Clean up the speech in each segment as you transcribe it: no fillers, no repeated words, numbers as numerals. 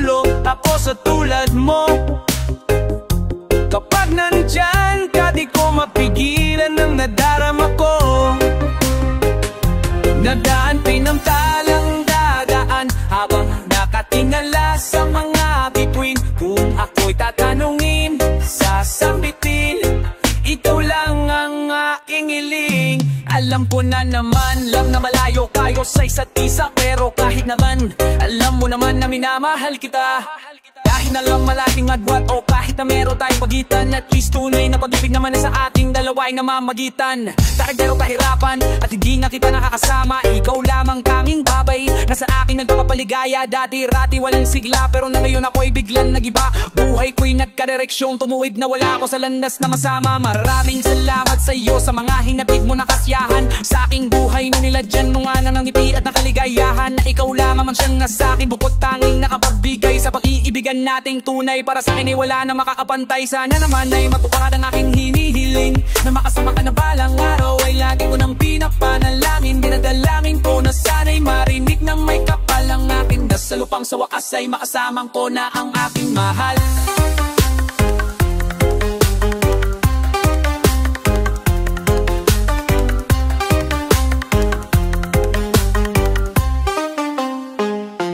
mahulog ako sa tulad mo. Kapag nandyan ka, di ko mapigilan ang nadarama ko. Nadaan pinamtalang dadaan habang nakatingala sa mga bituin. Kung ako'y tatanungin, sasabitin, ikaw lang ang aking hiling. Alam ko na naman lang na malayo tayo sa isa't isa, pero kahit naman alam mo naman na minamahal kita. Kahit na lang malaking agwat o kahit na meron tayong pagitan, at least tunay na pag-ibig naman na sa ating dalawa ay namamagitan. Takagdero kahirapan at hindi na kita nakakasama, ikaw lamang kaming babay na sa akin nagpapaligaya. Dati-rati walang sigla, pero na ngayon ako'y biglang nagiba. Buhay ko'y nagkadireksyong, tumuwid na wala ako sa landas na masama. Maraming salamat sa iyo sa mga hinatid mo na kasiyahan sa aking buhay na niladyan mo nga ng ngiti at nakaligayahan. Na ikaw lamang siyang nasa akin, bukod tanging nakapagbigay sa pag-iibigan nating tunay. Para sa akin ay wala na makakapantay. Sana naman ay matupad ang aking hinihiling, na makasama ka na balang araw ay lagi ko nang pinapanalangin. Dinadalangin ko na sana'y marinig ng may kapal ang aking dasal, upang sa wakas ay makasamang ko na ang aking mahal.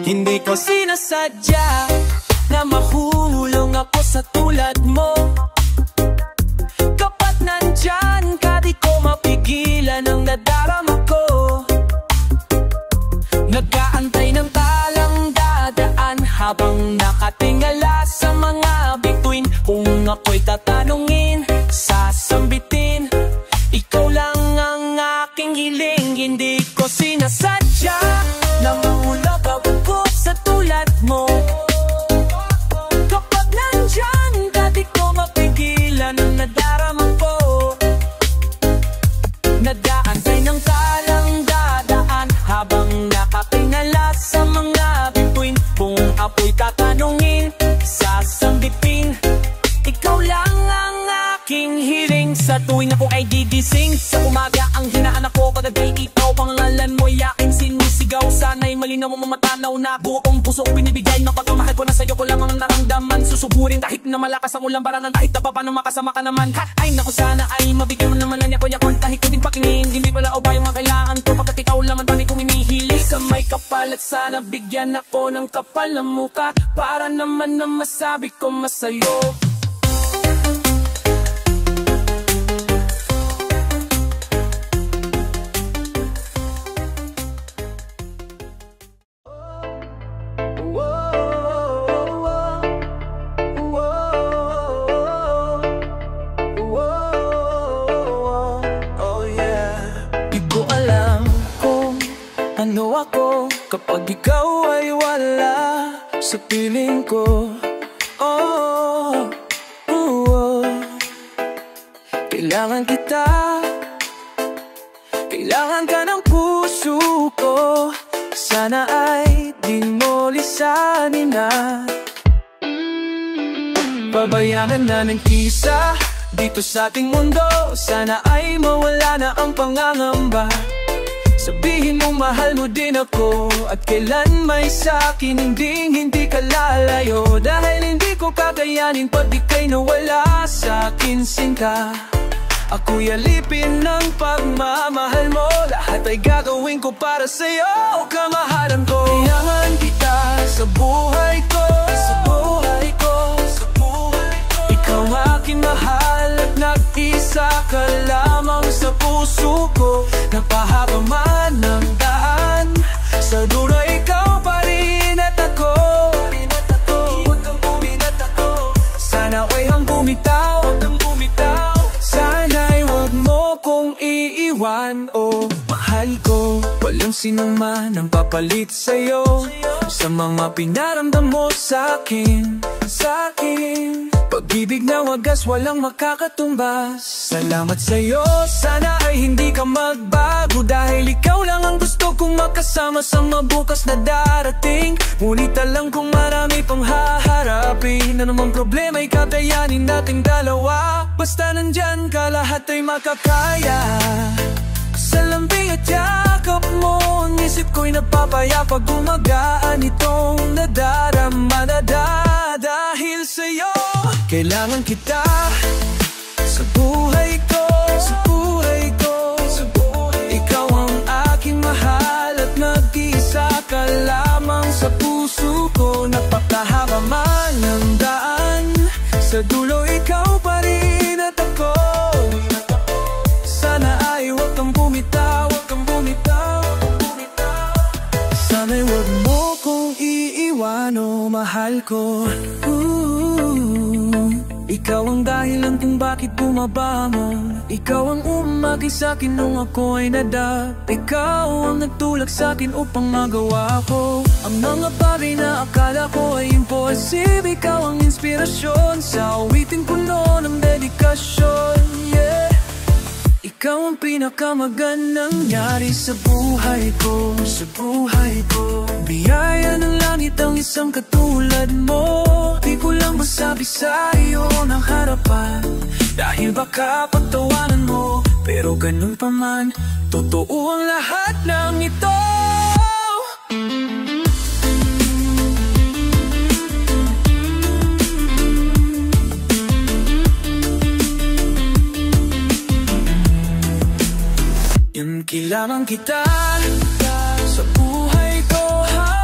Hindi ko sinasadya na mahulong ako sa tulad mo. Kapag nandyan ka, di ko mapigilan ang nadarama ko. Nag-aantay ng talang dadaan habang nakatingala sa mga bituin. Kung ako'y tatanungin, sasambitin, ikaw lang ang aking hiling. Hindi ko sinasadya na mahulog ako sa tulad mo. Kapag nandyan ka, di ko mapigilan ang nadarama ko. Nag-aantay ng talang dadaan habang nakatingala sa mga bituin. Kung ako'y tatanungin, sasambitin, ikaw lang ang aking hiling. Sa tuwing ako ay gigising sa umaga, ang hinaan ako pagkagay ikaw. Pangalan mo'y aking sinisigaw. Sana'y malinaw mo mamatanaw na buong puso ko binibigay ng pagmamahal ko. Na sa'yo ko lang ang naramdaman. Susuburin kahit na malakas ang ulan, para nang kahit na paano makasama ka naman. Ay naku, sana ay mabigyan mo naman na niya ko yakon. Kahit ko din pakingin, hindi pala o ba yung mga kailangan ko. Pagkat ikaw lang ang tani kong hinihiling. Sa may kapal at sana bigyan ako ng kapal na muka, para naman na masabi ko masayo. Ano ako kapag ikaw ay wala sa piling ko? Oh, kailangan kita, kailangan ka ng puso ko. Sana ay di mo lisanin na. Pabayaan na ng kisa dito sa ating mundo. Sana ay mawala na ang pangangamba. Sabihin mo mahal mo din ako, at kailan may sa'kin hindi ka lalayo. Dahil hindi ko kakayanin pag ika'y nawala sa'kin sinta. Ako'y alipin ng pagmamahal mo, lahat ay gagawin ko para sa'yo, kamahalan ko. Kailangan kita sa buhay ko, sa buhay ko, sa buhay ko. Ikaw aking mahal at nag-isa ka lamang sa puso ko. Napahaba man ang daan, sa dulo ikaw pa rin at ako. Huwag kang buminat ako, sana ako'y hang bumitaw. Sana'y huwag mo kong iiwan, oh mahal ko. Walang sinuman ang papalit sa'yo, sa mga pinaramdam mo sa'kin, sa'kin. Pag-ibig na wagas, walang makakatumbas. Salamat sa'yo, sana ay hindi ka magbago. Dahil ikaw lang ang gusto kong makasama sa mabukas na darating. Ngunit alam kong marami pang haharapin. Ano mang problema ay kakayanin nating dalawa. Basta nandyan ka, lahat ay makakaya. Sa lambing at yakap mo, ang isip ko'y napapaya pag gumagaan itong nadarama. Kailangan kita sa buhay ko, sa buhay ko, sa buhay. Ikaw ang aking mahal at nag-iisa ka lamang sa puso ko. Napakahaba man ang daan, sa dulo ikaw pa rin at ako. Sana ay huwag kang bumitaw, huwag kang bumitaw, huwag kang bumitaw. Sana'y huwag mo kong iiwan, oh mahal ko. Ikaw ang dahilan kung bakit bumaba mo. Ikaw ang umagi sa'kin nung ako ay nadap. Ikaw ang nagtulak sa'kin upang magawa ko ang mga bagay na akala ko ay imposible. Ikaw ang inspirasyon sa awitin puno ng dedikasyon, yeah. Ikaw ang pinakamagandang nangyari sa buhay ko, sa buhay ko. Biyaya ng langit ang isang katulad mo. Di ko lang masabi sa iyo ng harapan, dahil baka pagtawanan mo, pero ganun pa man, totoo ang lahat ng ito. Kailangan kita sa buhay ko,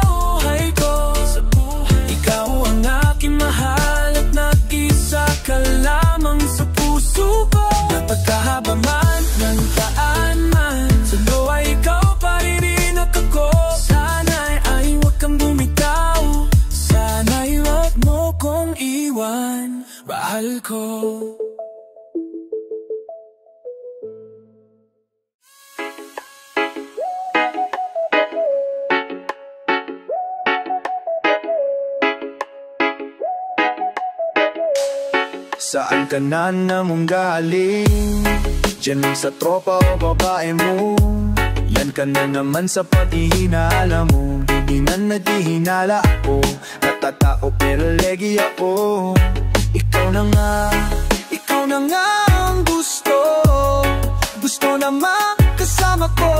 buhay ko, sa buhay. Ikaw ang aking mahal at nag-isa ka lamang sa puso ko. Napagkahaba man ng daan man, sa luwa ikaw pa rin at ako. Sana'y ay huwag kang bumitaw, sana'y huwag mo kong iwan, mahal ko. Saan ka na namang galing? Diyan lang sa tropa o babae mo. Yan ka na naman sa paghihinala mo. Di na naghihinala ako, natatao pero legi ako. Ikaw na nga ang gusto. Gusto na makasama ko,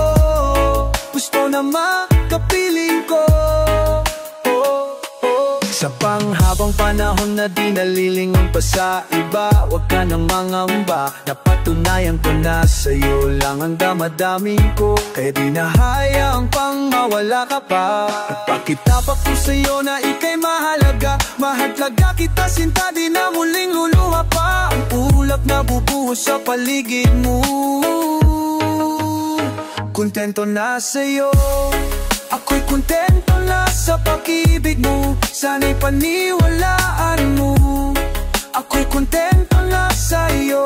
gusto na makapiling ko. Sa panghabang panahon na di nalilingon pa sa iba, huwag ka nang mangamba. Napatunayan ko na sa'yo lang ang damadaming ko, kaya di nahayaang pang mawala ka pa. Nagpakita pa ko sa'yo na ika'y mahalaga. Mahalaga kita sinta, di na muling luluha pa ang ulap na bubuhos sa paligid mo. Kontento na sa'yo, ako'y kontento na sa pag-ibig mo. Sana'y paniwalaan mo, ako'y kontento na sa'yo.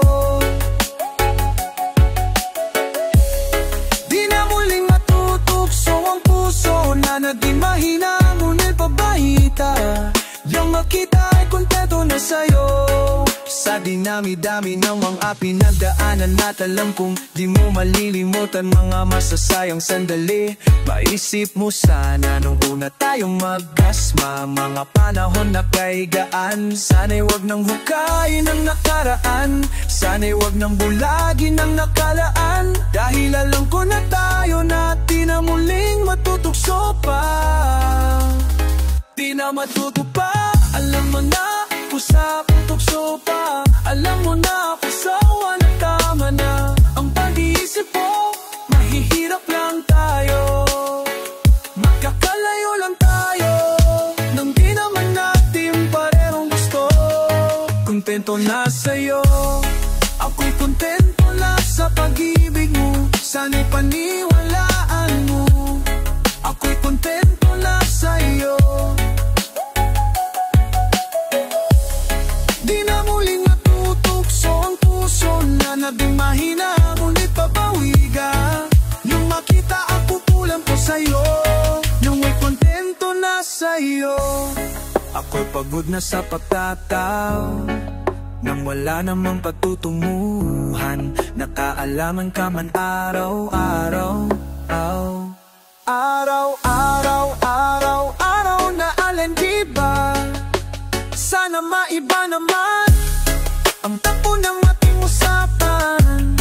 Di na muling matutukso ang puso na naging mahina, ngunit pabahita. Yung makita ay kontento na sa'yo. Sa dinami-dami ng mga pinagdaanan at alam kong di mo malilimutan mga masasayang sandali. Maisip mo sana nung una tayong magkasma, mga panahon na kaigaan. Sana'y wag nang hukayin ang nakaraan, sana'y wag nang bulagin ang nakalaan. Dahil alam ko na tayo na di na muling matutugso pa, di na matutupa. Alam mo na usapang tukso pa, alam mo na kasawa na tama na ang pag-iisip mo. Mahihirap lang tayo, magkakalayo lang tayo, nang di naman natin parehong gusto. Kontento na sa'yo, ako'y kontento na sa pag-ibig mo. Sana'y paniwalaan mo, ako'y kontento na sa'yo. Naging mahina, ngunit papawiga. Nung makita ako pulang po sa'yo, nung may kontento na sa'yo. Ako'y pagod na sa pagtataw, nang wala namang patutunguhan. Nakaalaman ka man araw-araw, araw-araw na alin, diba? Sana maiba naman ang tapo ng ating usapan.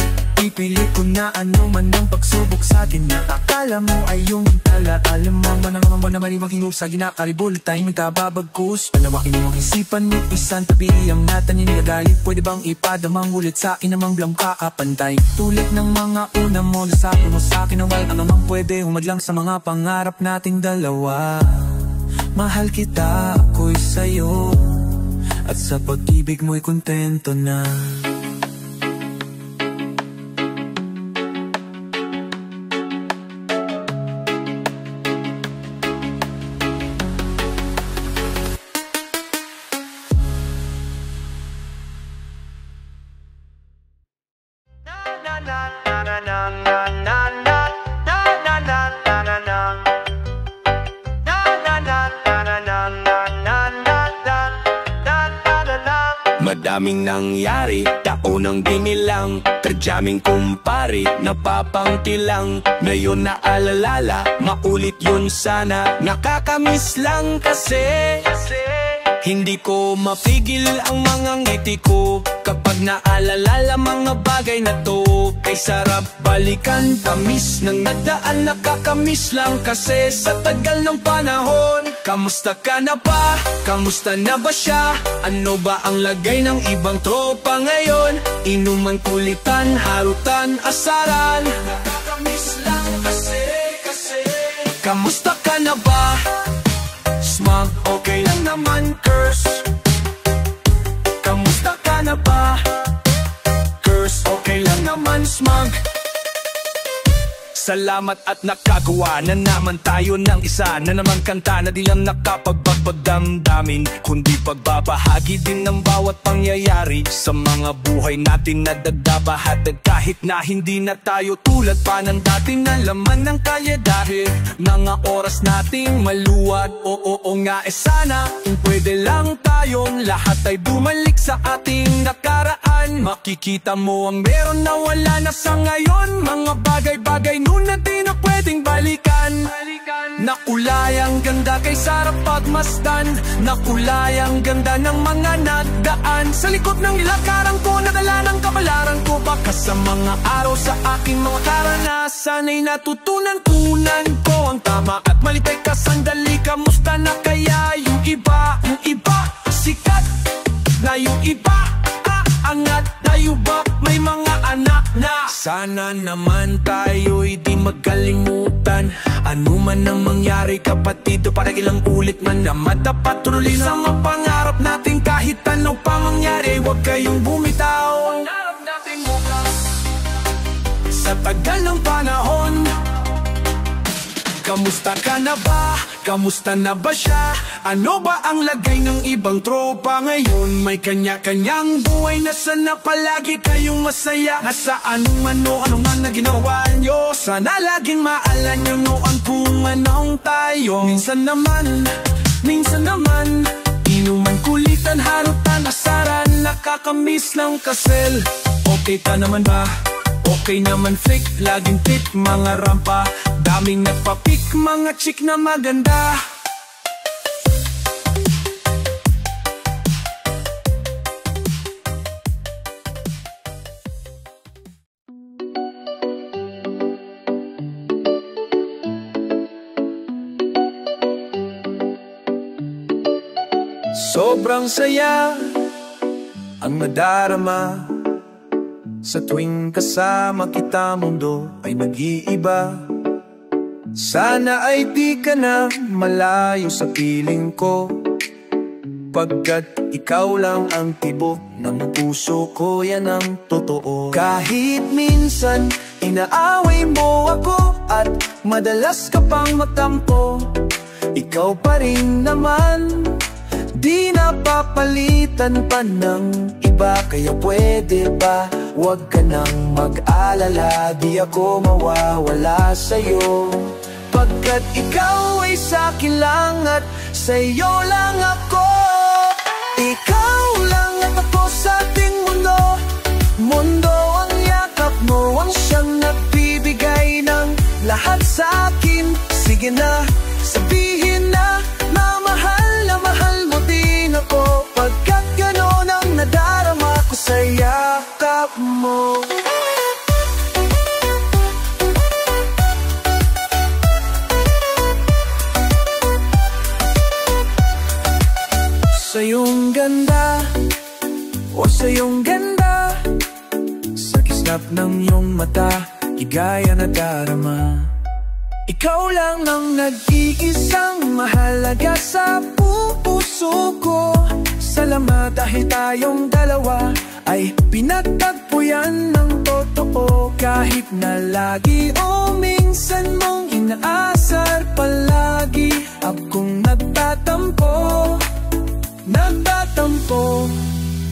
Pinipili ko na ano man ang pagsubok sa atin na akala mo ay yung tala. Alam mo man ang mga naman maging sa ginakaribol tayong magkababagkus. Palawakin mo ang isipan mo, isang tabi ang natin inilagay. Pwede bang ipadamang ulit sa akin namang blang kaapantay? Tulad ng mga una mo, lasapin mo sa akin ang wal. Ano mang pwede humadlang sa mga pangarap nating dalawa. Mahal kita, ako'y sa'yo, at sa pag-ibig mo'y kontento na. Madaming nangyari, taonang dinilang, kadyaming kumpare, napapangtilang. Ngayon naalala, maulit yun sana. Nakakamiss lang kasi hindi ko mapigil ang mga ngiti ko kapag naalala mga bagay na to. Kay sarap balikan, tamis ng nadaan. Nakakamiss lang kasi sa tagal ng panahon. Kamusta ka na ba? Kamusta na ba siya? Ano ba ang lagay ng ibang tropa ngayon? Inuman, kulitan, harutan, asaran. Nakakamiss lang kasi kamusta ka na ba? Smug, okay lang naman, curse. Kamusta ka na ba? Curse, okay lang naman, smug. Salamat at nakagawa na naman tayo ng isa na naman kanta na di lang nakapagbagpagdamdamin, kundi pagbabahagi din ng bawat pangyayari sa mga buhay natin na dagdabahatag. Kahit na hindi na tayo tulad pa ng dati na laman ng kalye dahil mga oras nating maluwag. Oo nga sana kung pwede lang tayong lahat ay bumalik sa ating nakaraan. Makikita mo ang meron na wala na sa ngayon, mga bagay-bagay na di na pwedeng balikan. Nakulay ang ganda kay sarap pagmasdan. Nakulay ang ganda ng mga nagdaan. Sa likod ng ilakaran ko, nadala ng kabalaran ko. Baka sa mga araw sa aking mga karanasan ay natutunan-tunan ko ang tama at mali. Teka sandali, kamusta na kaya yung iba? Yung iba, sikat na yung iba, angat tayo ba? May mga anak na. Sana naman tayo'y di magkalimutan. Ano man ang mangyari kapatid, para ilang ulit man na madapat tuloy sa mga pangarap natin. Kahit anong pa mangyari, huwag kayong bumitaw. Pangarap natin bukas sa tagal ng panahon. Kamusta ka na ba? Kamusta na ba siya? Ano ba ang lagay ng ibang tropa ngayon? May kanya-kanyang buhay na sana palagi kayong masaya. Nasaan ano man na ginawa nyo? Sana laging maalan nyo noon kung anong tayo. Minsan naman inuman, kulitan, harutan, asaran. Nakakamiss lang kasel. Okay ka naman ba? Okay naman, flick, laging tip, mga rampa. Daming nagpapik, mga chick na maganda. Sobrang saya ang nadarama sa tuwing kasama kita, mundo ay nag-iiba. Sana ay di ka na malayo sa piling ko, pagkat ikaw lang ang tibok ng puso ko, yan ang totoo. Kahit minsan inaaway mo ako at madalas ka pang matampo, ikaw pa rin naman, di napapalitan pa ng iba. Kaya pwede ba, huwag ka nang mag-alala, di ako mawawala sa'yo, pagkat ikaw ay sa'kin lang at sa'yo lang ako. Ikaw lang at ako sa ating mundo, mundo ang yakap mo, ang siyang nagbibigay ng lahat sa'kin. Sige na, sabihin na mahal mo din ako, pagkat gano'n ang nadarama ko sa yakap mo. Sa iyong ganda, o sa iyong ganda, sa kislap ng iyong mata, igaya na darama. Ikaw lang ang nag-iisang mahalaga sa puso ko. Salamat dahil tayong dalawa ay pinagtagpo yan ng totoo. Kahit na lagi o minsan mong inaasar palagi, akong nagtatampo.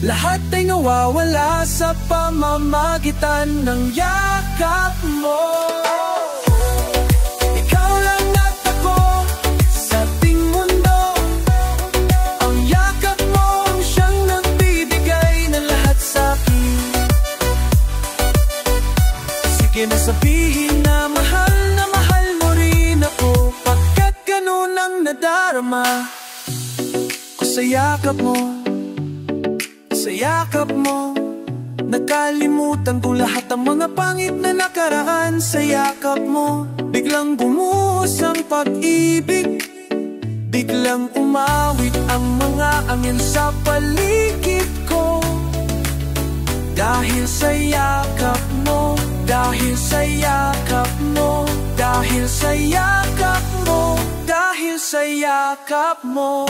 Lahat ay nawawala sa pamamagitan ng yakap mo. Ikaw lang at ako sa ating mundo. Ang yakap mo ang siyang nagbibigay ng lahat sa akin. Sige na sabihin na mahal mo rin ako, pagkat ganun ang nadarama ko sa yakap mo. Sa yakap mo, nakalimutan ko lahat ang mga pangit na nakaraan. Sa yakap mo, biglang bumuhos ang pag-ibig. Biglang umawit ang mga angin sa paligid ko. Dahil sa yakap mo, dahil sa yakap mo, dahil sa yakap mo, dahil sa yakap mo.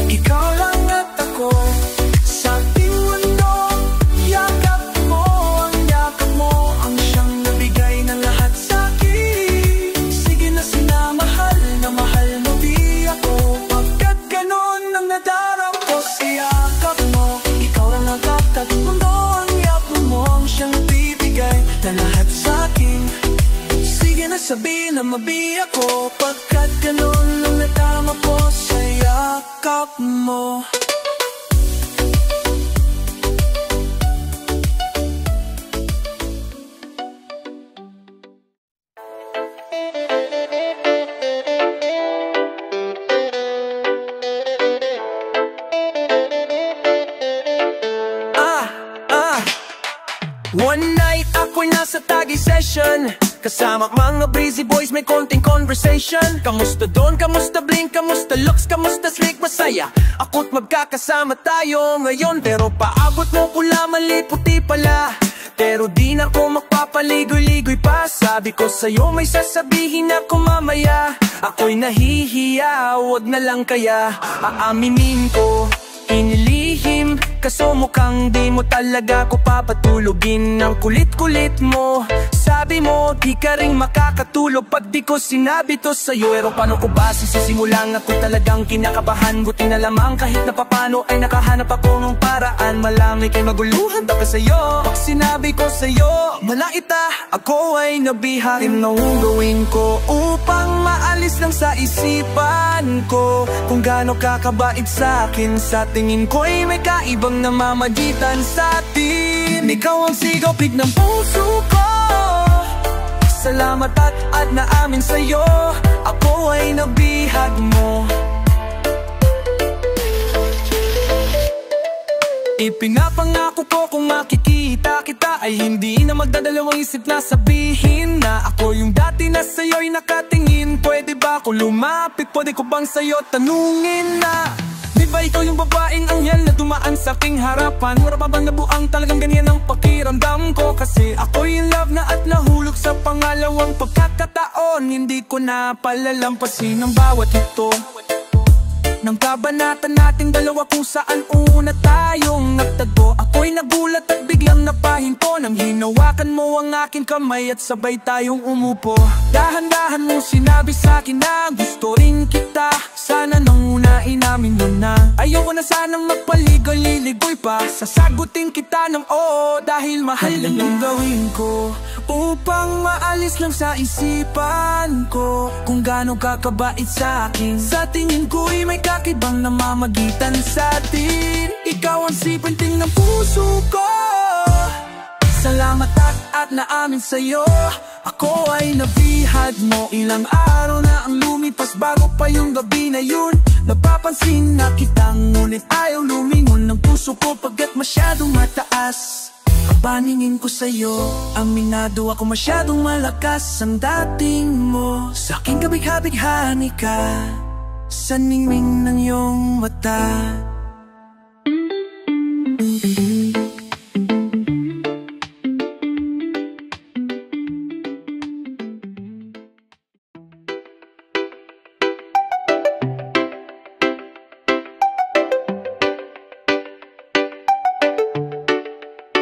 Ikaw lang at ako sa ating mundo. Yakap mo, ang yakap mo ang siyang nabigay ng lahat sa akin. Sige na sinamahal na mahal mo di ako, pagkat ganun ang nadarama ko sa yakap mo. Ikaw lang ang at mundo, ang yakap mo ang siyang bibigay ng lahat sa akin. Sige na sabihin na mabi ako, pagkat ganun ang nadarama ko sa yakap mo. One night ako'y nasa Taguig session, kasama mga breezy boys, may konting conversation. Kamusta doon? Kamusta Blink? Kamusta Lux? Kamusta Slick? Masaya ako't magkakasama tayo ngayon. Pero paabot mo pula, mali puti pala. Pero di na ako magpapaligoy-ligoy pa. Sabi ko sa'yo may sasabihin ako mamaya. Ako'y nahihiya, wag na lang kaya. Aaminin ko, inilihim, kaso mukhang di mo talaga ko papatulogin. Ang kulit-kulit mo, sabi mo di ka rin makakatulog pag di ko sinabi to sa'yo. Pero paano ko ba sisimulan? Ako talagang kinakabahan. Buti na lamang kahit na papano ay nakahanap ako ng paraan. Malamig kay maguluhan daw sa'yo. Pag sinabi ko sa'yo, malaita, ako ay nabiharin. Anong gawin ko upang maalis lang sa isipan ko kung gaano kakabait sa'kin? Sa tingin ko'y may kaibang namamagitan sa atin. Ikaw ang sigopig ng puso ko. Salamat at naamin sa'yo, ako ay nabihag mo. Ipinapangako ko kung makikita kita ay hindi na magdadalawang isip na sabihin na ako yung dati na sa'yo'y nakatingin. Pwede ba ako lumapit? Pwede ko bang sa'yo tanungin na di ba ikaw yung babaeng anghel na dumaan sa aking harapan? Wala pa bang nabuang talagang ganyan ang pakiramdam ko? Kasi ako'y in love na at nahulog sa pangalawang pagkakataon. Hindi ko na palalampasin ang bawat ito ng kabanatan nating dalawa kung saan una tayong nagtagpo. Ako'y nagulat at biglang napahinto nang hinawakan mo ang aking kamay at sabay tayong umupo. Dahan-dahan mo sinabi sa'kin na gusto rin kita. Sana nang unain namin yun na. Ayoko na sanang magpaligoy-ligoy pa. Sasagutin kita ng oo dahil mahal lang ang gawin ko upang maalis lang sa isipan ko kung gaano kakabait sa'kin. Sa tingin ko'y may kakibang namamagitan sa atin. Ikaw ang sipanting ng puso ko. Salamat at naamin sa'yo, ako ay nabihag mo. Ilang araw na ang lumipas bago pa yung gabi na yun. Napapansin na kitang ngunit ayaw lumingon ng puso ko pagkat masyadong mataas paningin ko sa'yo. Aminado ako masyadong malakas ang dating mo. Sa'king bighani ka sa ningning ng iyong mata.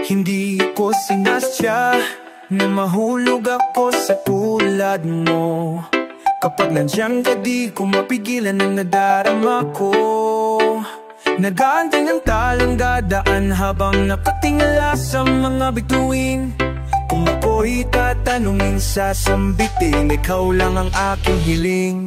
Hindi ko sinasya na mahulog ako sa tulad mo. Kapag nandiyan ka di ko mapigilan ang nadarama ko. Nag-aantay ng talang dadaan habang nakatingala sa mga bituin. Kung ako'y tatanungin sasambitin, ikaw lang ang aking hiling.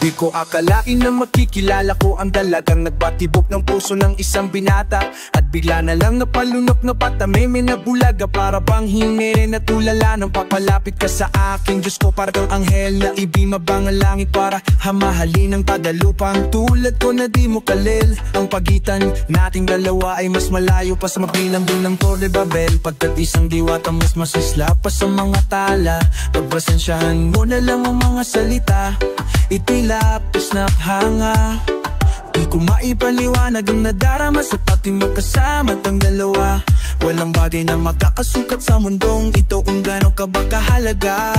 Di ko akalain na makikilala ko ang dalagang nagbatibok ng puso ng isang binata. At bigla na lang napalunok na patameme na bulaga, para bang hinere na tulala nang papalapit ka sa akin. Diyos ko, para kang anghel na ibinabang ang langit para hamahalin ng padalupang tulad ko na di mo kalil. Ang pagitan nating dalawa ay mas malayo pa sa mabilang ng Torre Babel. Pagkat isang diwata mas masisla pa sa mga tala. Pagpasensyahan mo na lang ang mga salita, ito'y lapis na hanga. Di ko maipaliwanag ang nadarama sa ating magkasama tang dalawa. Walang bagay na makakasukat sa mundong ito kung gano'n ka ba kahalaga.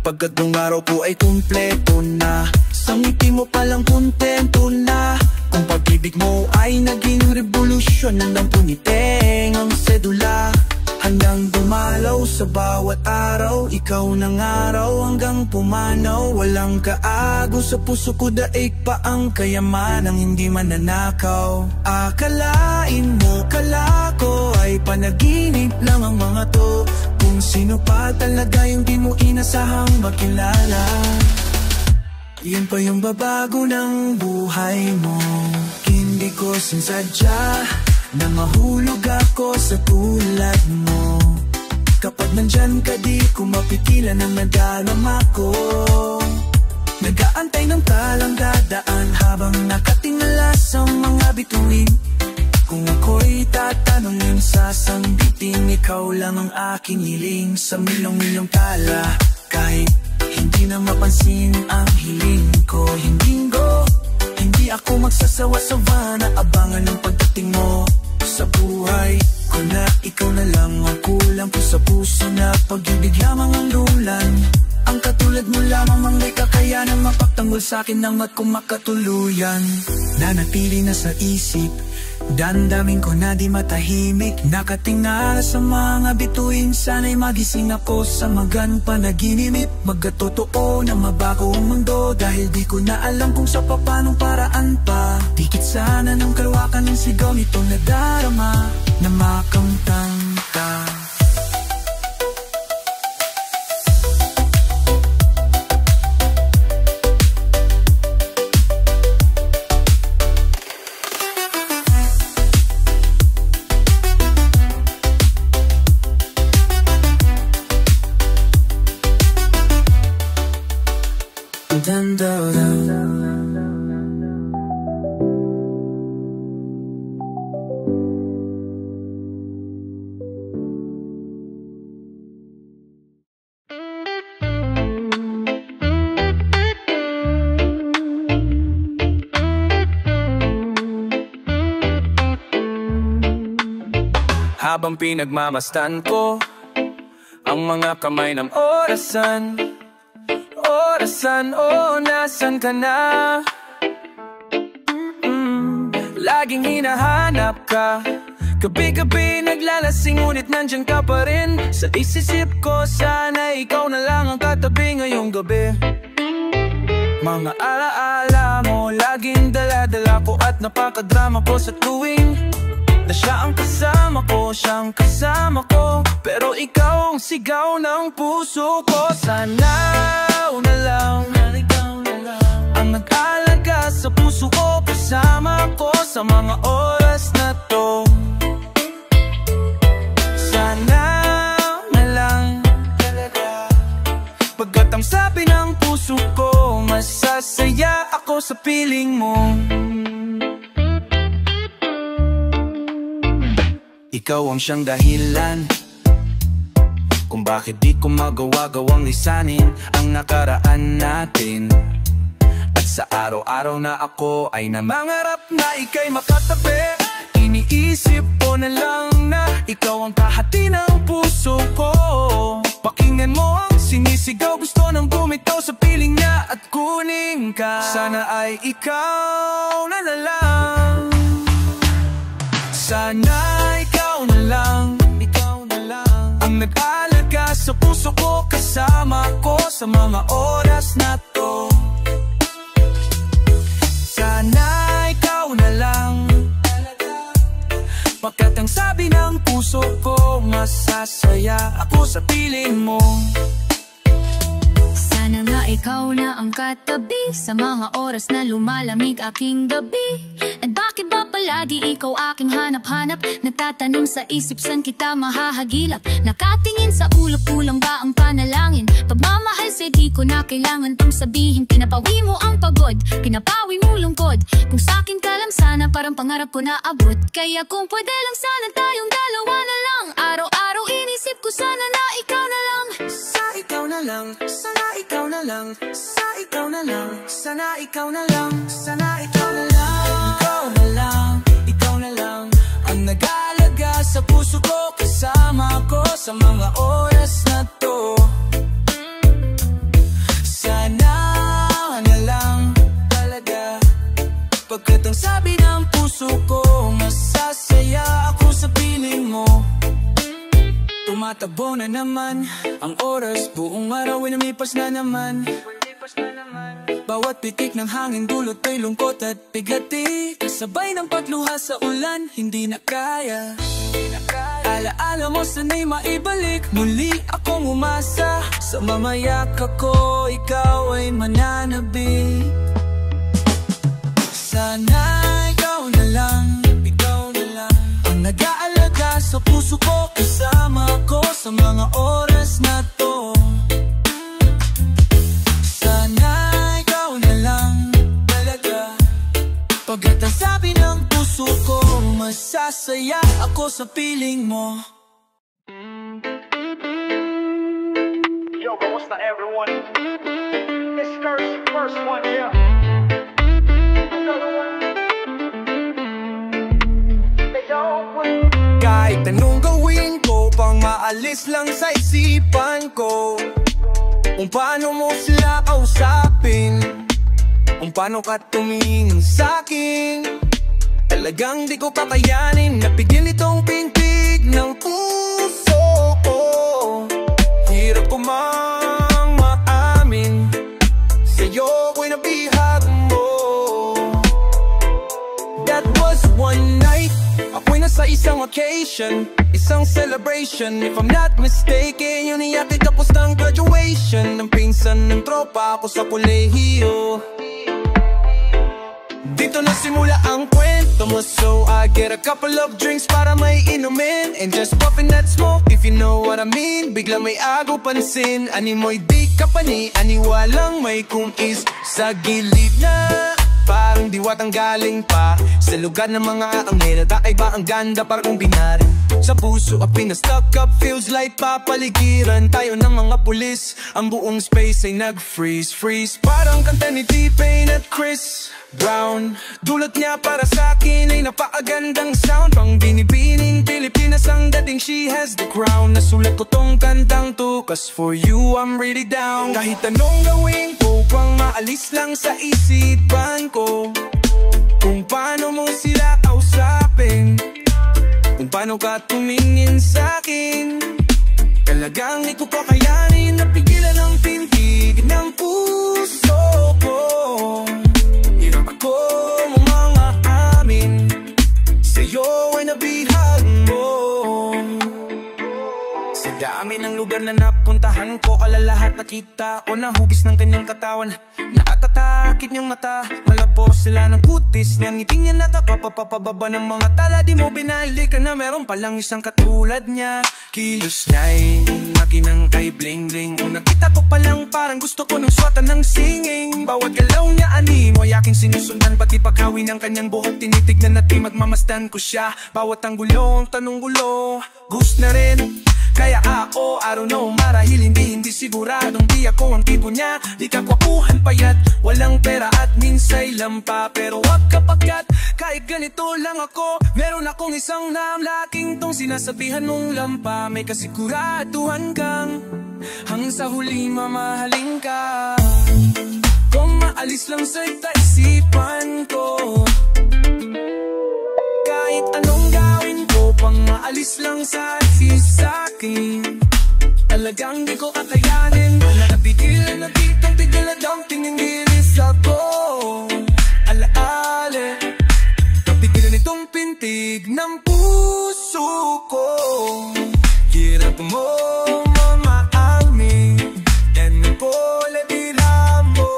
Pagkat nung araw ko ay kumpleto na, sa ngiti mo palang kontento na. Kung pag-ibig mo ay naging revolusyon ng puniteng ang sedula. Handang dumalaw sa bawat araw, ikaw ng araw hanggang pumanaw. Walang kaago sa puso ko, daig pa ang kayamanang hindi mananakaw. Akalain mo kala ko ay panaginip lang ang mga to, kung sino pa talaga yung di mo inasahang makilala. Yan pa yung babago ng buhay mo. Hindi ko sinsadya na mahulog ako sa tulad mo. Kapag nandyan ka di ko mapigilan ang nadarama ko. Nag-aantay ng talang dadaan habang nakatingala sa mga bituin. Kung ako'y tatanungin sasambitin, ikaw lang ang aking hiling. Sa milong-milong tala, kahit hindi na mapansin ang hiling ko. Hindi ako magsasawa sa vana, abangan ng pagdating mo sa buhay ko na. Ikaw na lang ang kulang ko sa puso na pag-ibig lamang ang lulan. Ang katulad mo lamang ang may kakayanan mapagtanggol sa akin ng kung makatuluyan. Nanatili na sa isip, damdamin ko na di matahimik. Nakatingala sa mga bituin, sana'y magising ako sa magan panaginip. Magkatotoo na mabago ang mundo, dahil di ko na alam kung sa papanong paraan pa. Dikit sana ng kalwakan ng sigaw nitong nadarama na makamtang ka. Habang pinagmamastan ko ang mga kamay ng orasan. Orasan, oh, nasan ka na? Laging hinahanap ka, gabi-gabi naglalasing ngunit nandyan ka pa rin. Sa isisip ko sana ikaw na lang ang katabi ngayong gabi. Mga alaala mo laging dala-dala ko at napakadrama ko sa tuwing na siya ang kasama ko, siyang kasama ko. Pero ikaw ang sigaw ng puso ko. Sana na lang ang nag-alaga sa puso ko, kasama ko sa mga oras na to. Sana na lang, pagkat ang sabi ng puso ko, masasaya ako sa piling mo. ikaw ang siyang dahilan kung bakit di ko magawa-gawang lisanin ang nakaraan natin. At sa araw-araw na ako ay namangarap na ika'y makatabi, iniisip ko na lang na ikaw ang kahati ng puso ko. Pakinggan mo ang sinisigaw, gusto nang bumitaw sa piling niya at kunin ka. Sana ay ikaw na lang. Sana ikaw na lang, ikaw na lang ang nag-alaga sa puso ko, kasama ko sa mga oras na to. Sana ikaw na lang, pagkat ang sabi ng puso ko, masasaya ako sa piling mo. Sana nga ikaw na ang katabi sa mga oras na lumalamig aking gabi. At bakit ba palagi ikaw aking hanap-hanap? Natatanong sa isip, san kita mahahagilap? Nakatingin sa ulo, kulang ba ang panalangin? Pagmamahal sa'y di ko na kailangan pang sabihin. Pinapawi mo ang pagod, pinapawi mo lungkod. Kung sa'kin ka lang sana, parang pangarap ko na abot. Kaya kung pwede lang sana tayong dalawa na lang. Araw-araw inisip ko sana na ikaw na lang. Sa ikaw na lang, sana ikaw na lang, sa ikaw na lang, sana ikaw na lang, sana ikaw na lang. Ikaw na lang, ikaw na lang ang nag-aalaga sa puso ko, kasama ko sa mga oras na to. Sana na lang talaga, pagkat ang sabi ng puso ko, masasaya ako sa piling mo. Tumatakbo na naman ang oras, buong araw ay lumipas na naman. Bawat pitik ng hangin dulot ay lungkot at bigati, kasabay ng pagluha sa ulan, hindi na kaya. Alaala mo sana'y maibalik, muli akong umasa sa mamayak ako, ikaw ay mananabik. Sana ikaw na lang, ikaw na lang ang nag-aalaga sa puso ko, kasama ko sa mga oras na to. Sana ikaw na lang talaga, pagkat ang sabi ng puso ko, masasaya ako sa piling mo. Yo, kamusta everyone? It's first one here. Kahit anong gawin ko, pang maalis lang sa isipan ko kung paano mo sila kausapin, kung paano ka tumingin sa'kin. Talagang di ko kakayanin, napigil itong pintig ng puso ko. Hirap ko mang maamin, sa'yo ko'y nabihag mo. That was one night, ako'y nasa isang occasion, isang celebration. If I'm not mistaken, yun iyak tapos ng graduation ng pinsan ng tropa ko sa kolehiyo. Dito na simula ang kwento mo, so I get a couple of drinks para may inumin, and just puffin' that smoke, if you know what I mean. Bigla may agaw pansin, animoy di ka pani, aniwalang may kumis sa gilid na parang diwatang galing pa sa lugar ng mga anghel. Kakaiba ang ganda, parang binari sa puso at pinastuck up. Feels like papaligiran tayo ng mga pulis, ang buong space ay nag-freeze. Parang kanta ni T-Pain at Chris Brown. Dulot niya para sa'kin ay napakagandang sound, pang binibining Pilipinas ang dating, she has the crown. Nasulat ko tong kantang to, cause for you I'm really down. Kahit anong gawin ko, pang maalis lang sa isipan ko, kung paano mo sila kausapin, kung paano ka tumingin sa'kin. Talagang di ko pa kayanin, napigilan ang tintig ng puso ko. Hirap ako mga amin, sa'yo ay nabihag mo. Sa dami ng lugar na napuntahan ko, kalalahat nakita ko na hugis ng kanyang katawan. Nakatatakit niyang mata, malapos sila ng kutis niya, ngiting niya natapapapababa ng mga tala. Di mo binalik na meron palang isang katulad niya. Kilos niya'y akin ang kay bling bling. Kung nakita ko pa lang parang gusto ko ng swatan ng singing. Bawat galaw niya animo ay aking sinusundan, pati pagkawin ng kanyang buhok tinitignan at mamasdan ko siya. Bawat ang gulong, tanong gulo, gusto na rin. Kaya ako, I don't know, marahil hindi siguradong di ako ang tipo niya. Di ka kwapuhan payat, walang pera at minsay lampa. Pero wag kapagkat, kahit ganito lang ako. Meron akong isang namlaking tong sinasabihan mong lampa. May kasiguraduhan kang hanggang sa huli mamahalin ka. Kung maalis lang sa isipan ko, kahit anong gawin ko, pang maalis lang sa akin. Talagang di ko kakayanin. Napigilan na ditong tigil na dumping ang gilis ako. Alaale, napigilan itong pintig ng puso ko. Hirap mo mamaamin, and ko lebira mo.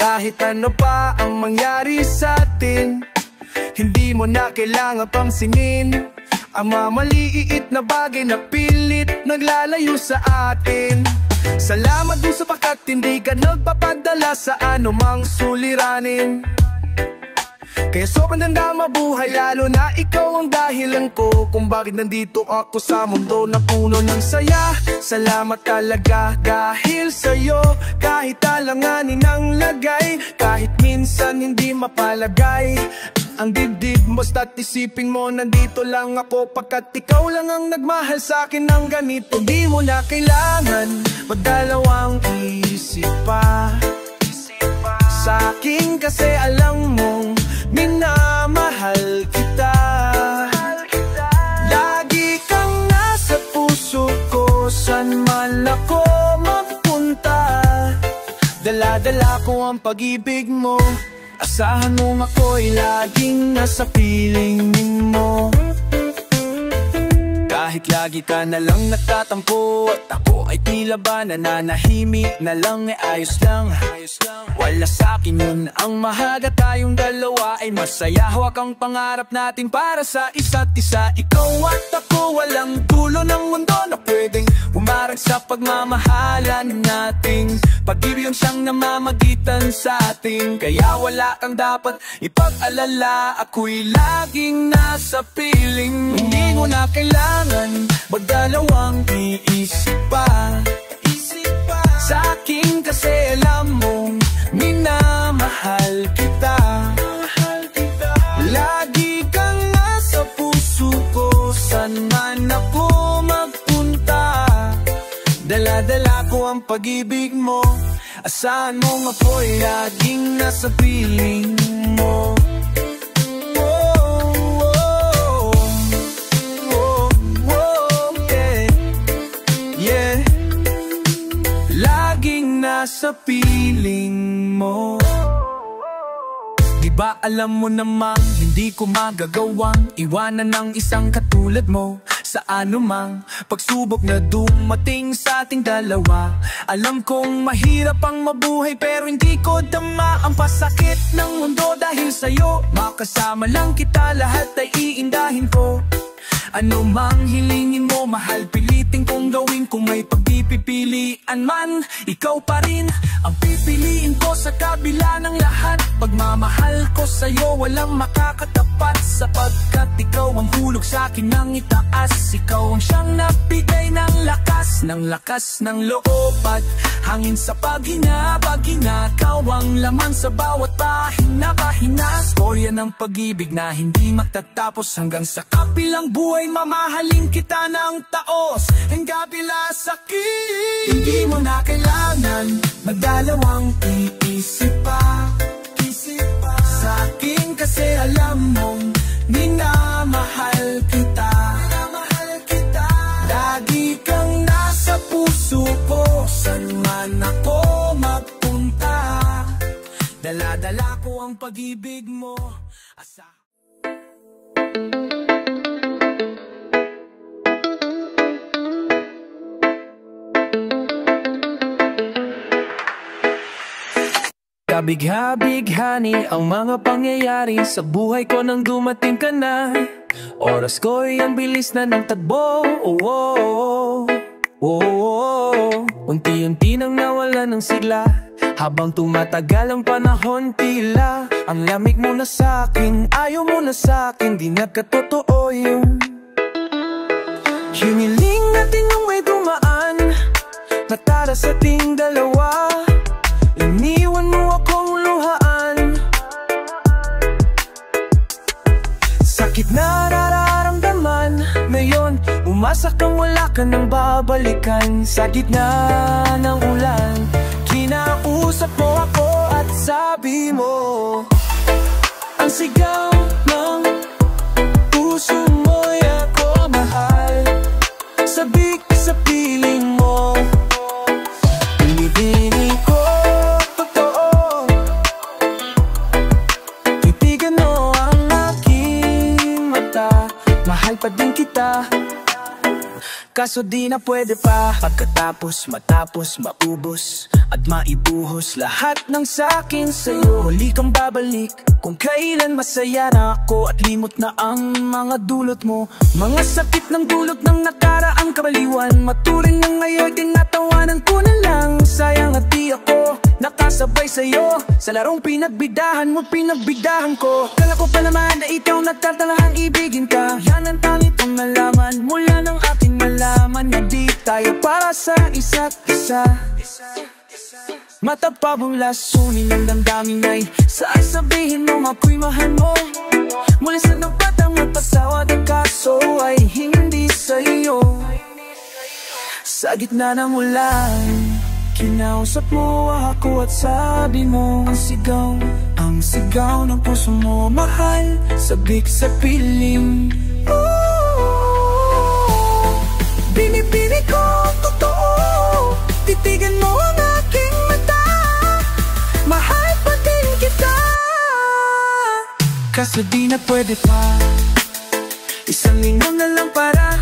Kahit ano pa ang mangyari sa atin, hindi mo na kailangan pansinin ang mamaliit na bagay na pilit naglalayo sa atin. Salamat dun sapagkat hindi ka nagpapadala sa anumang suliranin. Kaya sobrang ganda mabuhay, lalo na ikaw ang dahilan ko kung bakit nandito ako sa mundo na puno ng saya. Salamat talaga dahil sa'yo, kahit alanganin ang lagay, kahit minsan hindi mapalagay ang dibdib mo, basta't isipin mo nandito lang ako, pagkat ikaw lang ang nagmahal sa akin ng ganito. Di mo na kailangan magdalawang isip pa sa akin, kasi alam mong minamahal kita. Lagi kang nasa puso ko, san man ako magpunta. Dala-dala ko ang pag-ibig mo, asahan mong ako'y laging nasa piling mo. Kahit lagi ka na lang nagtatampo at ako ay tila ba nananahimik na lang, ayos lang. Wala sa'kin yun, ang mahalaga tayong dalawa ay masaya. Hawak ang pangarap natin para sa isa't isa. Ikaw at ako, walang dulo ng mundo na pwedeng umarang sa pagmamahalan nating pag-ibig ang siyang namamagitan sa atin. Kaya wala kang dapat ipag-alala, ako'y laging nasa piling mo. Hindi mo na kailangan magdalawang iisip pa sa akin, kasi alam mong minamahal kita. Lagi kang nasa puso ko, san man ako magpunta. Dala-dala ko ang pag-ibig mo, asahan mong ako'y laging nasa piling mo. Sa piling mo. Di ba alam mo namang hindi ko magagawang iwanan ng isang katulad mo sa anumang pagsubok na dumating sa ating dalawa. Alam kong mahirap ang mabuhay, pero hindi ko dama ang pasakit ng mundo dahil sa'yo. Makasama lang kita, lahat ay iindahin ko. Ano mang hilingin mo, mahal, pilitin kong gawin. Kung may pagpipilian man, ikaw pa rin ang pipiliin ko sa kabila ng lahat. Pagmamahal ko sa'yo, walang makakatapat, sapagkat ikaw ang hulog sa'kin ng itaas. Ikaw ang siyang nagbigay ng lakas ng loob at hangin sa paghina. Ikaw ang laman sa bawat pahina. Storya ng pag-ibig na hindi magtatapos, hanggang sa kapilang buhay mamahalin kita ng taos. Ang kabila sakit, hindi mo na kailangan magdalawang iisip pa sa akin, kasi alam mong minamahal kita. San man ako magpunta, dala-dala ko ang pag-ibig mo. Kabigha-bighani ang mga pangyayari sa buhay ko nang dumating ka na. Oras ko'y ang bilis na ng tagbo. Unti-unti nang nawala ng sigla, habang tumatagal ang panahon tila ang lamig mo na sa'kin, ayaw mo na sa'kin, di nagkatotoo yun. Hiniling natin nung may dumaan, natara sa ating dalawa. Iniwan mo akong luhaan, sakit na nararamdaman. Ngayon, umasa kang wala ka nang babalikan. Sa gitna ng ulan, kinausap mo ako at sabi mo, ang sigaw ng puso mo'y ako mahal. Sabik sa piling mo, binibining ko totoo. Titigan mo ang aking mata, mahal pa din kita, kaso di na pwede pa. Pagkatapos matapos maubos at maibuhos lahat ng sakin sa'yo, huli kang babalik kung kailan masaya na ako at limot na ang mga dulot mo. Mga sakit ng dulot ng nakaraang kabaliwan, maturing na ngayon tinatawanan ko na lang. Sayang at di ako nakasabay sa'yo sa larong pinagbidahan mo, pinagbidahan ko. Kala ko pa naman na ikaw nagtatalahang ibigin ka. Yan ang tanging kong nalaman mula ng aking malaman na di tayo para sa isa't isa. Mata pa mong lasunin ng damdamin ay sasabihin mo ako'y mahal mo. Mula sa nabatang magpasawad ang kaso ay hindi sa'yo. Sa gitna ng ulan, kinausap mo ako at sabi mo, ang sigaw ng puso mo, mahal. Sabik sa piling, binibini ko totoo. Titigan mo ang aking mata, mahal pa din kita, kaso di na pwede pa. Isang linggo na lang para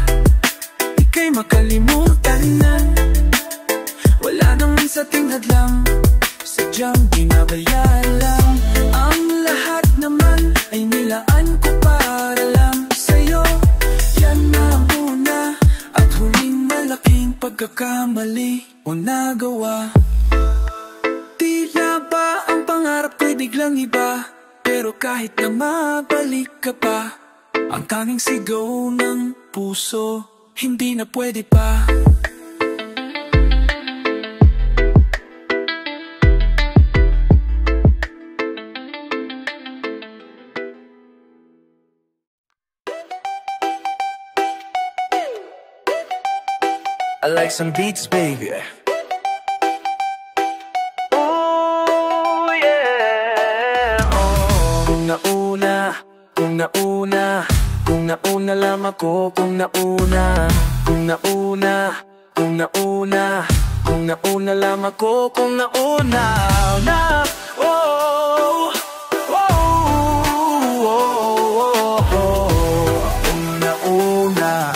ika'y makalimutan na. Wala naman sa ating hadlang, sadyang binabayaan lang. Ang lahat naman ay nilaan ko para lang sa'yo. Yan na ang una at huling malaking pagkakamali o nagawa. Tila ba ang pangarap ko'y biglang iba, pero kahit na mabalik ka pa, ang tanging sigaw ng puso, hindi na pwede pa. I like some beats, baby. Oh, yeah. Oh. Kung nauna lang ako, kung nauna lang ako, kung nauna na. Oh, oh, oh, oh, oh. Kung nauna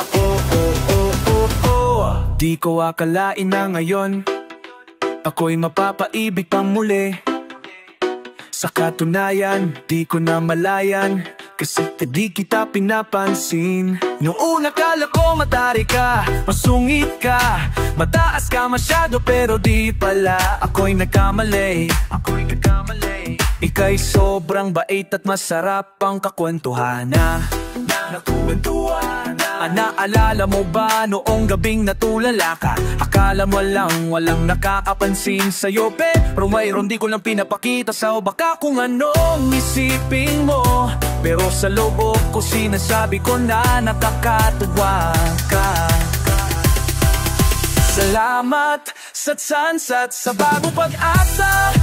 ako, di ko akalain na ngayon ako'y mapapaibig pang muli. Sa katunayan, di ko na malayan, kasi di kita pinapansin. Noong una kala ko matari ka, masungit ka, mataas ka masyado, pero di pala. Ako'y nagkamali. Ika'y sobrang bait at masarap ang kakwentuhan na naalala mo ba noong gabing natulala ka? Akala mo lang walang nakakapansin sa'yo, pero mayroon di ko lang pinapakita sa'yo. Baka kung anong isipin mo, pero sa loob ko sinasabi ko na nakakatuwa ka. Salamat sa tsansat sa bagong pag-asa,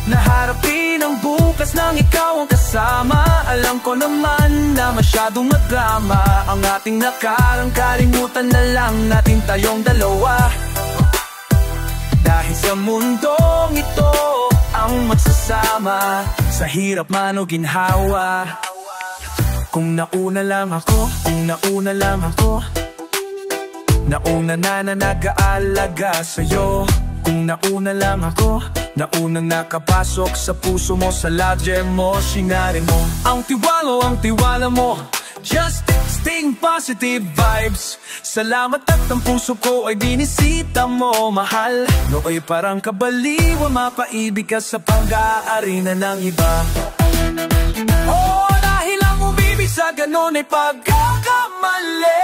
naharapin ang bukas nang ikaw ang kasama. Alam ko naman na masyadong madrama ang ating nakarang, kalimutan na lang natin tayong dalawa. Dahil sa mundong ito ang magsasama, sa hirap man o ginhawa. Kung nauna lang ako, kung nauna lang ako, nauna na nag-aalaga sa'yo. Kung nauna lang ako, naunang nakapasok sa puso mo, sa ladye mo, sinari mo. Ang tiwala mo, just staying positive vibes. Salamat at ang puso ko ay binisita mo, mahal. Nooy parang kabaliw, mapaibig ka sa pag-aari na ng iba. Oh, dahil ang umibig sa ganon ay pagkakamali,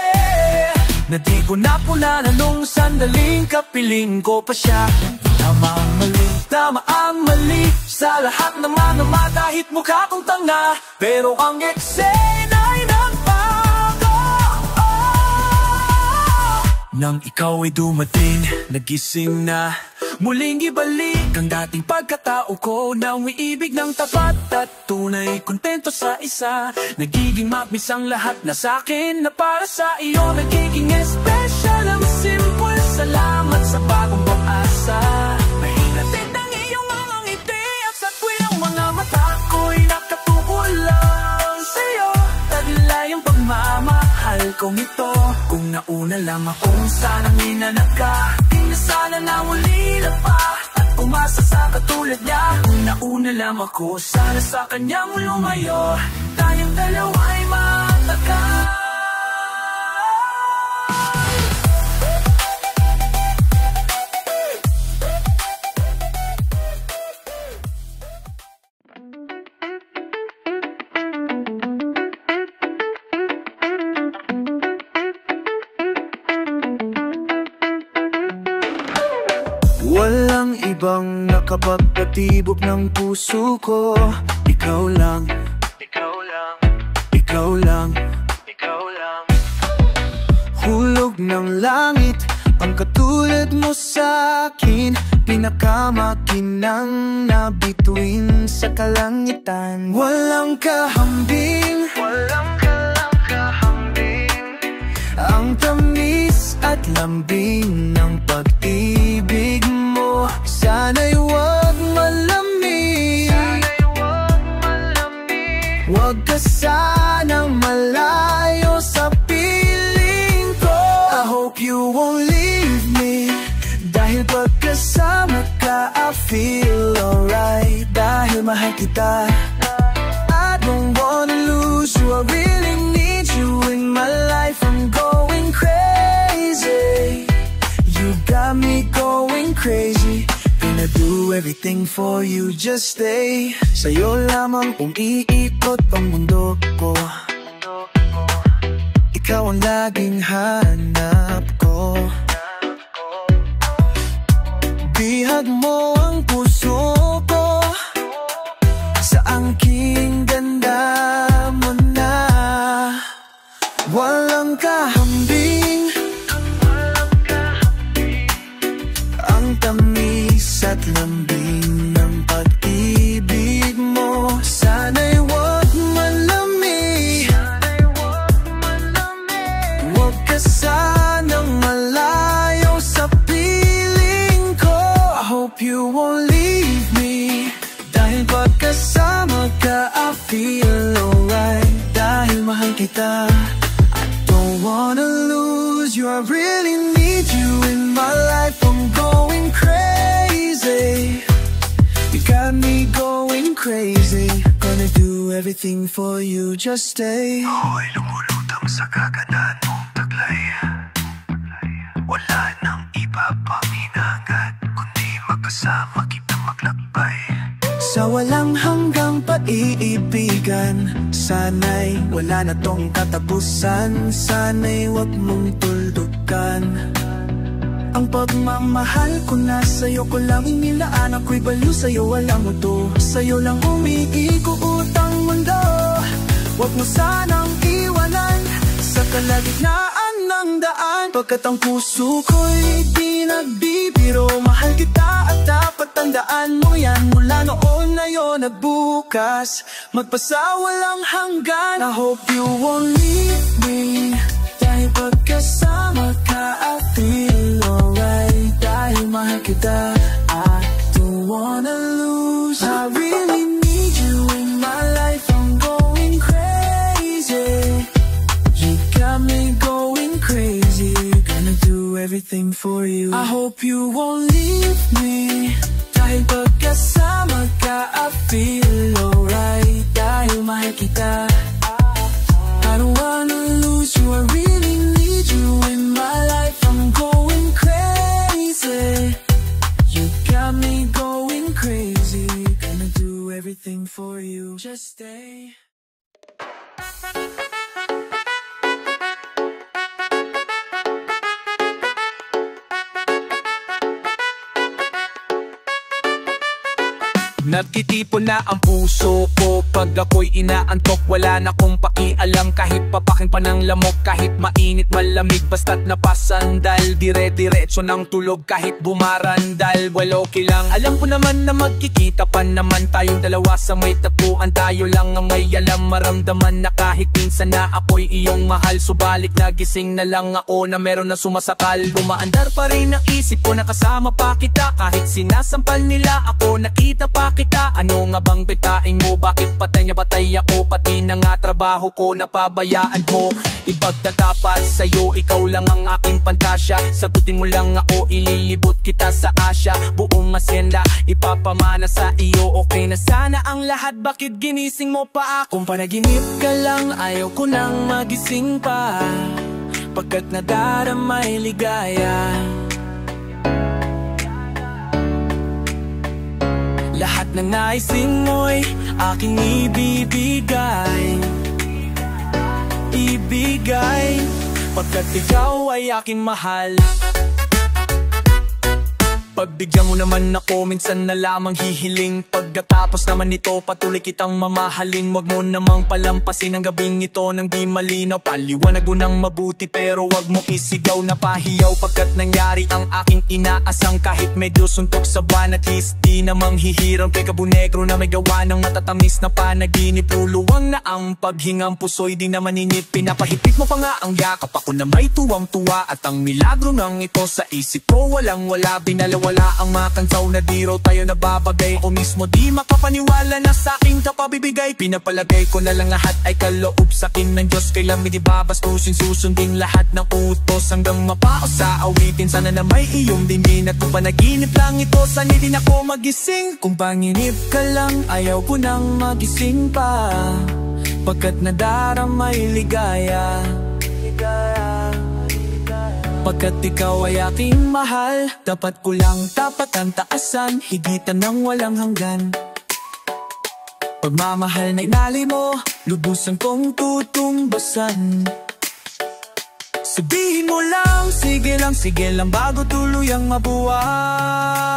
na di ko napulala nung sandaling kapiling ko pa siya. Tama ang mali, sa lahat naman na matahit mukha kong tanga, pero ang eksena ay nagbago. Nang ikaw ay dumating, nagising na, muling ibalik ang dating pagkatao ko, na umiibig ng tapat at tunay, kontento sa isa. Nagiging mabis ang lahat na sa'kin, na para sa iyo nagiging espesyal. Ang simple, salamat sa bagong pag-asa. Mahinatid ang iyong mga ngiti, at sa tuwing ang mga mata ko'y nakatubo lang sa'yo. Taglay ang pagmamahal kong ito. Kung nauna lang akong sanang minanag ka, di na sana na ulila pa at umasa sa katulad niya. Kung nauna lang ako, sana sa kanyang lumayo, tayong dalawa ay matagal. Walang ibang nakapagpatibok ng puso ko. Ikaw lang, ikaw lang, ikaw lang, ikaw lang. Hulog ng langit ang katulad mo sa'kin, pinakamakinang nabituin sa kalangitan. Walang kahambing, walang kahambing, ang tamis at lambing ng pag-ibig mo. Sana'y huwag malamig, huwag ka sanang malayo sa piling ko. I hope you won't leave me, dahil pagkasama ka I feel alright. Dahil mahal kita, I don't wanna lose you, I really need you in my life. I'm going crazy, you got me going crazy. Gonna do everything for you, just stay. Sa'yo lamang umiikot ang mundo ko, ikaw ang laging hanap ko. Bihag mo ang puso ko, sa angking ganda mo na. Walang kahambing, ang tamis at lambing ng pag-ibig mo. Sana'y huwag malamig, huwag ka sanang malayo sa piling ko. I hope you won't leave me, dahil pagkasama ka I feel alright. Dahil mahal kita, I don't wanna lose you, I really need you in my life. I'm going crazy, you got me going crazy. Gonna do everything for you, just stay. Ako'y lumulutang sa kaganan mong taglay, wala nang iba pang hinangad, kundi magkasama kita maglakbay. Sa walang hanggang pag-iibigan, sana'y wala na tong katapusan. Sana'y wag mong tuldukan ang pagmamahal ko na sa'yo, ko lang inilaan. Ako'y baliw sa'yo, walang muto, sa'yo lang umiikot ang mundo. Wag mo sanang iwanan sa kalagitnaan ng daan, pagkat ang puso ko'y di nagbibiro. Mahal kita at dapat tandaan mo yan, mula noon, ngayon at bukas, magpasawalang hanggan. I hope you won't leave me, dahil pagkasama ka I feel alright. Dahil mahal kita, I hope you won't leave me, dahil pagkasama ka I feel alright. Dahil mahal kita, I don't wanna lose you, I really need you in my life. I'm going crazy, you got me going crazy. Gonna do everything for you, just stay. Nagtitipon na ang puso ko pag ako'y inaantok. Wala na kong pakialam kahit papakin pa ng lamok. Kahit mainit malamig basta't napasandal. Dire-diretso ng tulog kahit bumarandal. Well okay lang, alam ko naman na magkikita pa naman tayong dalawa sa may tagpuan. Tayo lang ang may alam, maramdaman na kahit minsan na ako'y iyong mahal. Subalit nagising na lang ako na meron na sumasakal. Umaandar pa rin ang isip ko na kasama pa kita. Kahit sinasampal nila ako, nakita pa kita. Ano nga bang bitain mo? Bakit patay na batay ako? Pati na nga trabaho ko napabayaan mo. Ipagtatapat sa'yo, ikaw lang ang aking pantasya. Sagutin mo lang ako, ililibot kita sa Asya. Buong asyenda, ipapamana sa iyo. Okay na sana ang lahat, bakit ginising mo pa ako? Kung panaginip ka lang, ayaw ko nang magising pa. Pagkat nadaramay ligaya. Lahat ng naising mo'y aking ibibigay. Ibigay, pagkat ikaw ay aking mahal. Pagbigyan mo naman ako, minsan na lamang hihiling. Pagkatapos naman nito, patuloy kitang mamahalin. Wag mo namang palampasin ang gabing ito nang di malinaw. Paliwanag mo nang mabuti pero wag mo isigaw na pahiyaw. Pagkat nangyari ang aking inaasang kahit medyo suntok sa buwan, at least di namang hihirang. Kay kabunegro na may gawa ng matatamis na panaginip. Luluwang na ang paghingang puso'y di na maninip. Pinapahipit mo pa nga ang yakap, ako na may tuwang-tuwa. At ang milagro ng ito sa isip ko, walang-wala, binalaw. Wala ang makansaw na di raw tayo nababagay. O mismo di makapaniwala na sa aking kapabibigay. Pinapalagay ko na lang lahat ay kaloob sa akin ng Diyos. Kailan minibabastusin, susundin lahat ng utos hanggang mapaos sa awitin. Sana na may iyong dingin at kung panaginip lang ito, sana din ako magising. Kung panginip ka lang, ayaw ko nang magising pa. Pagkat nadaramay ligaya. Pagkat ikaw ay aking mahal, dapat ko lang tapatan taasan, higitan ng walang hanggan. Pagmamahal na inali mo, lubusan kong tutumbasan. Sabihin mo lang, sige lang bago tuluyang mabuwang.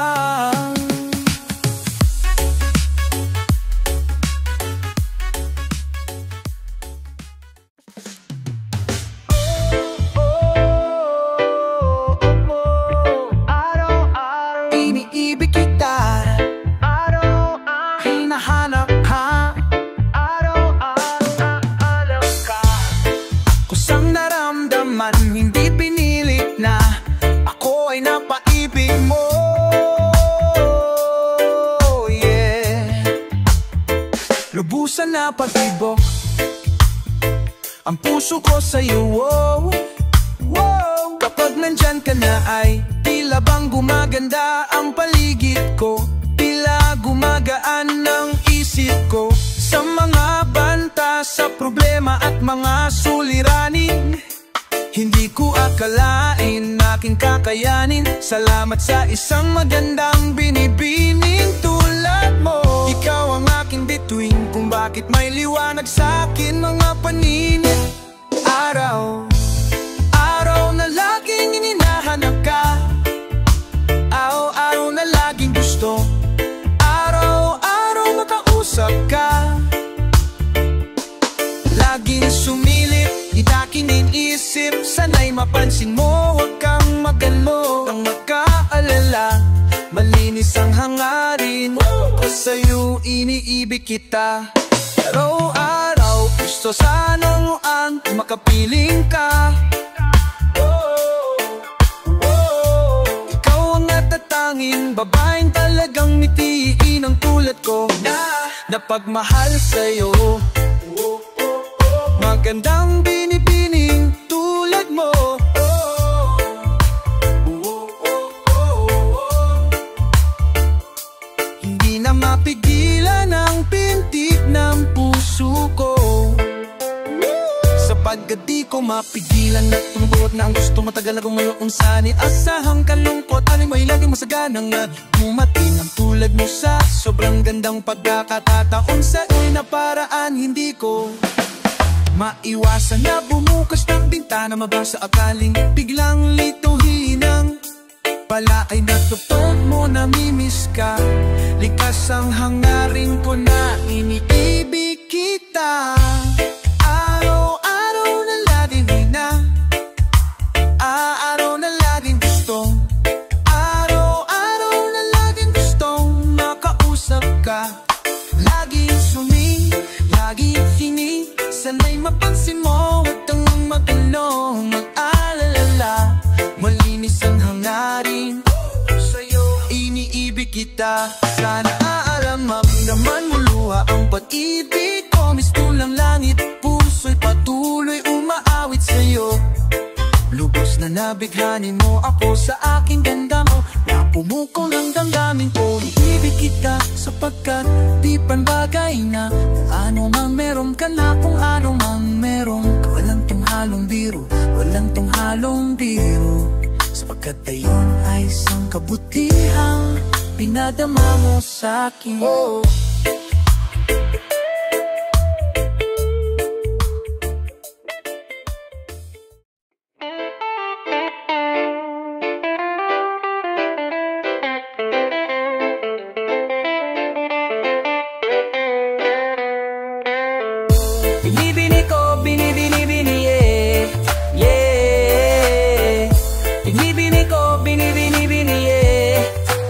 Hindi pinilit na ako ay napaibig mo, yeah. Lubusan na pag-ibok ang puso ko sa'yo, wow, wow. Kapag nandyan ka na ay tila bang gumaganda ang paligid ko. Tila gumagaan ng isip ko sa mga banta, sa problema at mga suliranin. Hindi ko akalain aking kakayanin. Salamat sa isang magandang binibining tulad mo. Ikaw ang aking bituin kung bakit may liwanag sa akin mga paninit. Araw na laging ininahanap ka. Araw na laging gusto. Araw makausap ka. Laging sumilip, itaking iniisip. Sana'y mapansin mo, huwag kang magalo, kang makaalala. Malinis ang hangarin ko sa'yo, iniibig kita. Araw-araw, gusto sanang makapiling ka. Ikaw ang natatanging babaeng talagang mitiin ang tulad ko na pagmahal sa'yo. Magandang binibining tulad mo. mapigilan ang pintig ng puso ko. Sapagkat di ko mapigilan at tumubuot na ang gusto matagal akong mayroong sani. Asahang kalungkot, alay may laging masaganang na dumating ang tulad mo sa sobrang gandang pagkakataon. Sa'yo'y na paraan hindi ko maiwasan na bumukas ng bintana, mabasa akaling biglang lituhin ang palakay na tupad mo, namimiss ka. Likas ang hangarin ko na iniibig kita. Araw-araw na laging hina, araw na laging gusto, araw-araw na laging gustong makausap ka. Laging sumi, laging hini, sana'y mapansin mo, huwag kang magtanong, mag-alala. Malinis ang hangarin sa'yo, iniibig kita. Sana alam naman mo luha ang pag-ibig ko. Mistulang langit, puso'y patuloy umaawit sa'yo. Lubos na nabighanin mo ako sa aking ganda mo, na pumukol ang damdamin ko. Iibig kita sapagkat di panbagay na ano man meron ka na, kung ano man meron ka. Walang tunghalong biro, walang tunghalong biro, sapagkat ayon ay isang kabutihang pinadama mo sa'kin. Oh. Binibini ko, binibini-bini, yeah, yeah. Binibini ko, binibini-bini, yeah,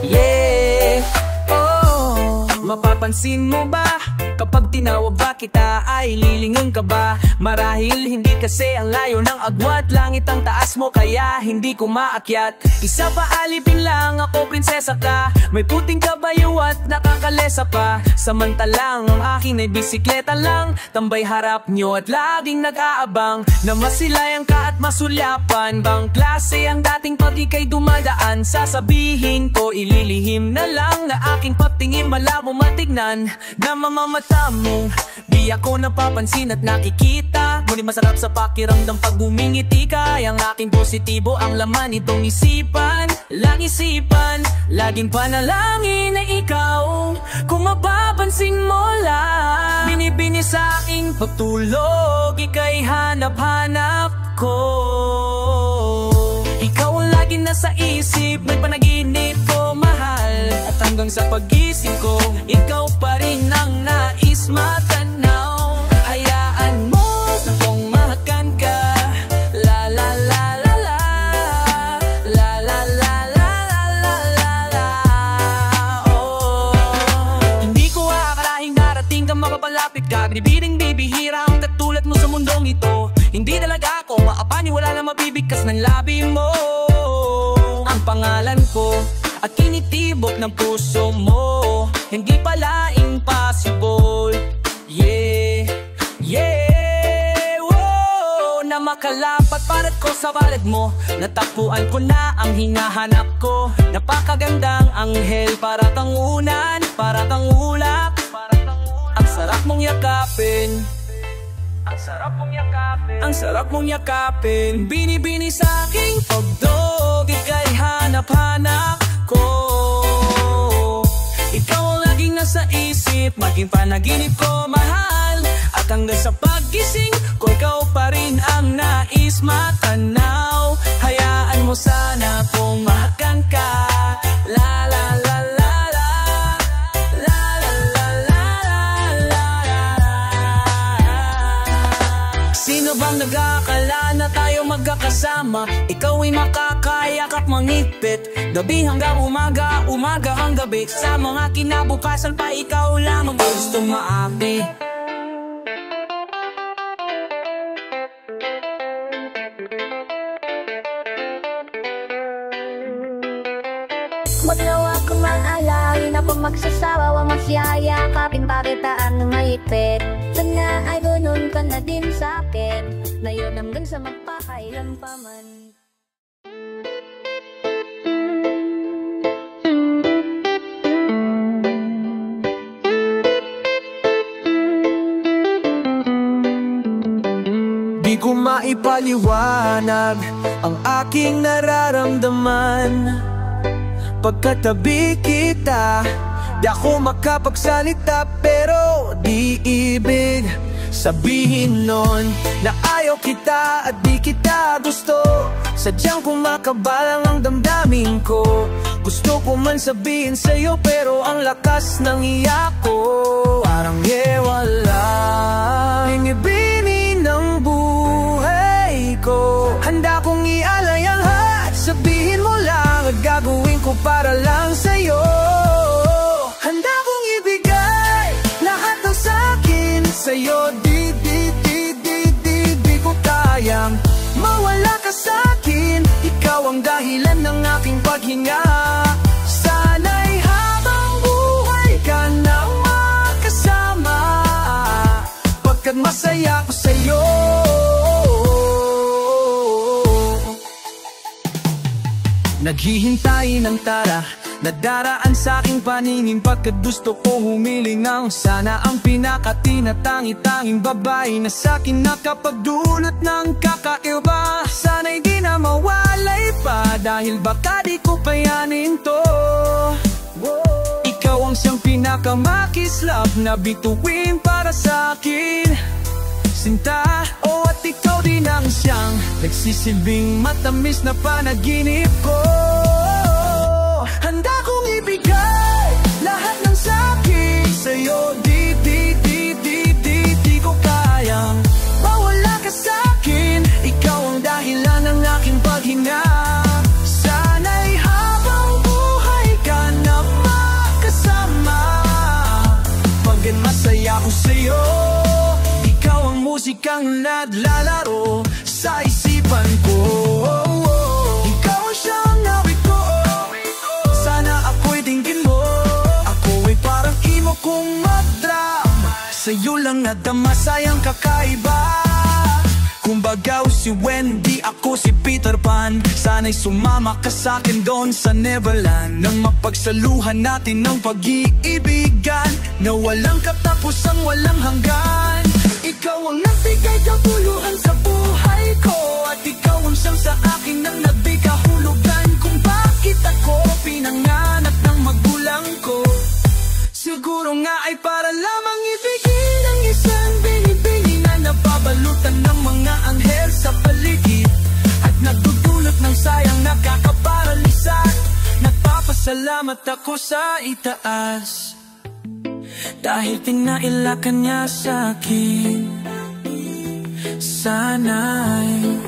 yeah. Oh, mapapansin mo ba? Kapag tinawag ba kita ay lilingon ka ba? Marahil hindi kasi ang layo ng agwat, langit ang taas mo kaya hindi ko maakyat. Isa pa alipin lang ako, prinsesa ka, may puting kabayo at nakakalesa pa. Samantalang ang akin ay bisikleta lang, tambay harap nyo at laging nag-aabang na masilayan ka at masulyapan. Bang klase ang dating pag ika'y dumadaan, sasabihin ko ililihim na lang na aking patingin malabo matignan. Na mamamata mo, di ako napapansin at nakikita, ngunit masarap sa pakiramdam pag bumingiti ka. Ang aking positibo ang laman itong isipan, lang isipan, laging panalangin na ikaw. Kung mapapansin mo lang, binibini sa aking pagtulog, ika'y hanap-hanap ko. Ikaw ang laging nasa isip, may panaginip ko mahal, at hanggang sa pag-isip ko, ikaw pa rin ang nais matanaw. Hayaan mo na kung mahakan ka, la la la la la, la la la la la la la. Oh, hindi ko aakalaing darating ka, makapalapit ka. Binibining bibihira ang katulad mo sa mundong ito. Hindi talaga ako maapaniwala na mabibigkas ng labi mo ang pangalan ko at kinitibok ng puso mo. Hindi pala impossible, yeah, yeah. Whoa, na makalapat parat ko sa palad mo, natagpuan ko na ang hinahanap ko. Napakagandang anghel, para kang unan, para kang ulak. Ang sarap mong yakapin, ang sarap mong yakapin, ang sarap mong yakapin. Binibini sa aking pagdog, ika'y hanap-hanap ko. Ikaw ang laging nasa isip, maging panaginip ko mahal, at hanggang sa paggising ko, ikaw pa rin ang nais matanaw. Hayaan mo sana kung mahakan ka, la la la la la, la la la la la la. Sino bang nag-aakala na tayo magkakasama? Ikaw ay makakayak at mangipit, gabi hanggang umaga, umaga hanggang gabi. Sa mga kinabukasan pa, ikaw lamang gusto maapi. Maglawa ko man alangin ako magsasawa, wa masyayakapin pa kita ang mahigpit. Sana ay ganun ka na din sa'kin, ngayon hanggang sa magpakailan pa man. Di ko maipaliwanag ang aking nararamdaman pagkatabi kita. Di ako makapagsalita pero di ibig sabihin nun na ayaw kita at di kita gusto. Sadyang kumakabalang ang damdamin ko. Gusto ko man sabihin sa'yo pero ang lakas ng iyak ko parang walang ibinin ng buhay ko. Handa kong ialay ang lahat, sabihin mo lang at gagawin ko para lang sa'yo. Handa kong ibigay lahat ng sakin sa'yo. Di ko kayang mawala ka sa'kin. Ikaw ang dahilan ng aking paghinga. Sana'y habang buhay ka na makasama, pagkat masaya ko sa'yo. Naghihintay ng tara na daraan sa aking paningin, pagkat gusto ko humiling ang sana ang pinakatinatangi-tanging babae na sa akin nakapagdulot ng kakaiba. Sana'y di na mawalay pa dahil baka di ko payanin to. Ikaw ang siyang pinakamakislap na bituin para sa akin, sinta. At ikaw din ang siyang nagsisilbing matamis na panaginip ko. Handa kong ibigay lahat ng sakin sa'yo. Di ko kayang mawala ka sa'kin. Ikaw ang dahilan ng aking paghinga. Sana'y habang buhay ka na makasama, pagkat masaya ko sa'yo. Ikaw ang musikang naglalaro sa isipan ko. Ikaw ang siyang awit ko. Sana ako'y dinggin mo. Ako ay parang imo kong magdrama. Sa'yo lang nadama, sayang kakaiba. Kung bagaw si Wendy, ako si Peter Pan. Sana'y sumama ka sa'kin doon sa Neverland, nang mapagsaluhan natin ng pag-iibigan na walang katapusang walang hanggan. Ikaw ang nagbigay kabuluhan sa buhay ko, at ikaw ang siyang sa akin nang nagbigahulugan kung bakit ako pinanganak ng magulang ko. Siguro nga ay para lamang ibigin ang isang binibini na nababalutan ng mga anghel sa paligid, at nagdudulot ng sayang nakakaparalisa. Nagpapasalamat ako sa itaas dahil pinaila ka niya sa'kin. Sana'y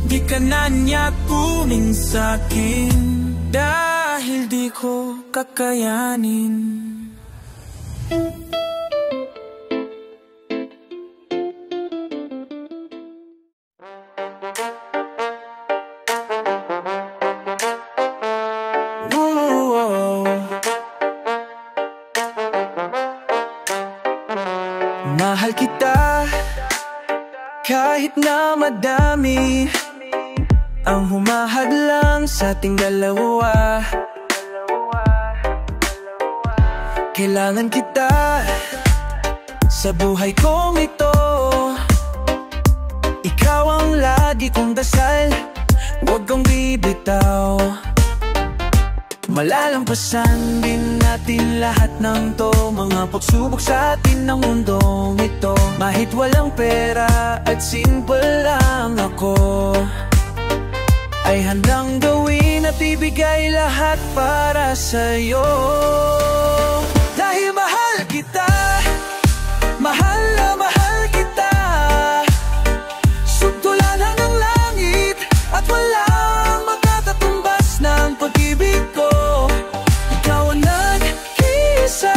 di ka na niya kunin sa'kin, dahil di ko kakayanin. Mahal kita kahit na madami ang humahadlang sa ating dalawa. Kailangan kita sa buhay kong ito. Ikaw ang lagi kong dasal, huwag kang bibitaw. Malalampasan din natin lahat ng to, mga pagsubok sa atin ng mundong ito. Mahit walang pera at simple lang ako, ay handang gawin at ibigay lahat para sa'yo. Dahil mahal kita, mahal na mahal kita. Sugtulanan ng langit at walang makakatumbas ng pag-ibig ko. Ikaw ang nag-iisa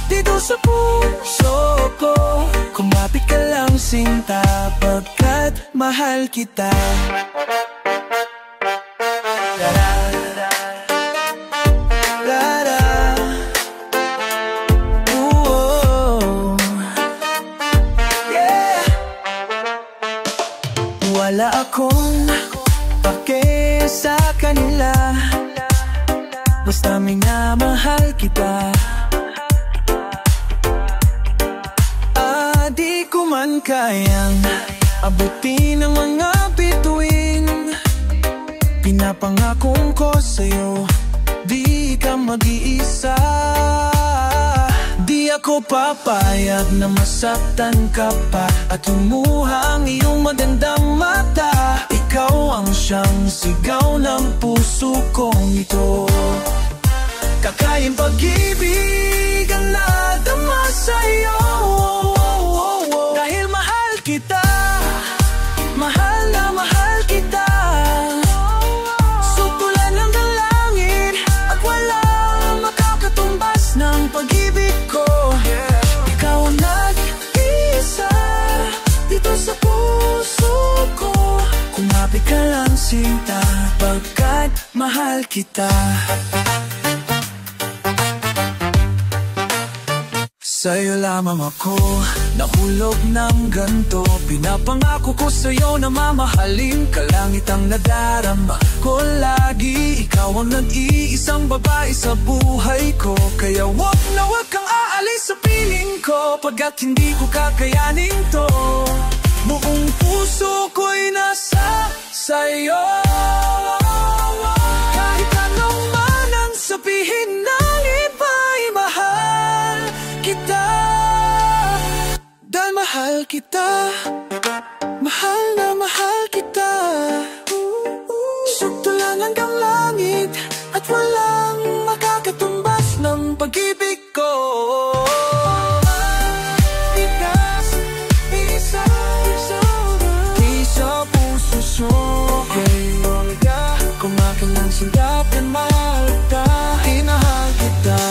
dito sa puso ko. Kumapit ka lang sinta, pagkat mahal kita. Wala akong pake sa kanila, basta minamahal kita. Di ko man kayang abutin ang mga bituin. Pinapangakong ko sa'yo, di ka mag-iisa. Di ako papayag na masaktan ka pa at lumuha ang iyong magandang mata. Ikaw ang siyang sigaw ng puso kong ito. Kakain pag-ibig ang nadama sa'yo. Dahil mahal kita, mahal na mahal kita. Sutulan ng langit at walang makakatumbas ng pag-ibig ko. Ikaw ang nag-iisa dito sa puso ko. Kumapit ka lang sinta, pagkat mahal kita. Sa'yo lamang ako nahulog ng ganto. Pinapangako ko sa'yo na mamahalin ka. Langit ang nadarama ko lagi. Ikaw ang nag-iisang babae sa buhay ko. Kaya wag na wag kang aalis sa piling ko, pagkat hindi ko kakayanin to. Buong puso ko'y nasa sa'yo. Kahit anong man ang sabihin ng iba'y mahal kita. Dahil mahal kita, mahal na mahal kita. Sutulan hanggang langit at walang makakatumbas ng pag-ibig ko. Isa puso sukay kumakin ng singgap at mahal ka. Inahal kita.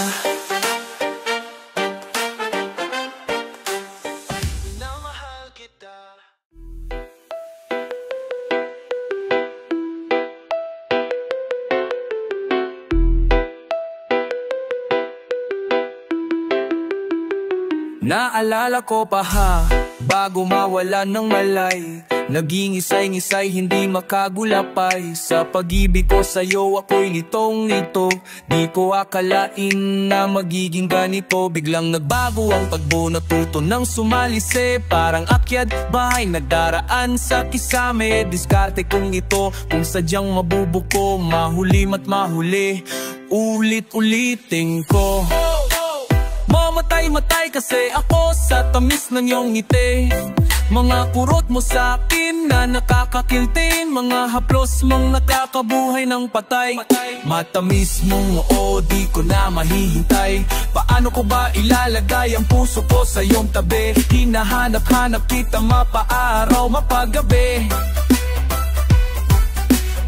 Naalala ko pa ha, bago mawalan ng malay. Naging isay-ngisay, hindi makagulapay. Sa pag-ibig ko sa'yo ako'y litong-lito. Di ko akalain na magiging ganito. Biglang nagbago ang tagbo, natuto ng sumalise. Parang akyat bahay nagdaraan sa kisame. Diskarte kong ito, kung sadyang mabubuko. Mahulim at mahuli, ulit-ulitin ko. Mamatay-matay kasi ako sa tamis ng iyong ngiti. Mga kurot mo sa'kin na nakakakiltin. Mga haplos mong nakakabuhay ng patay. Matamis mong oo, di ko na mahihintay. Paano ko ba ilalagay ang puso ko sa iyong tabi? Hinahanap-hanap kita mapaaraw, mapagabi.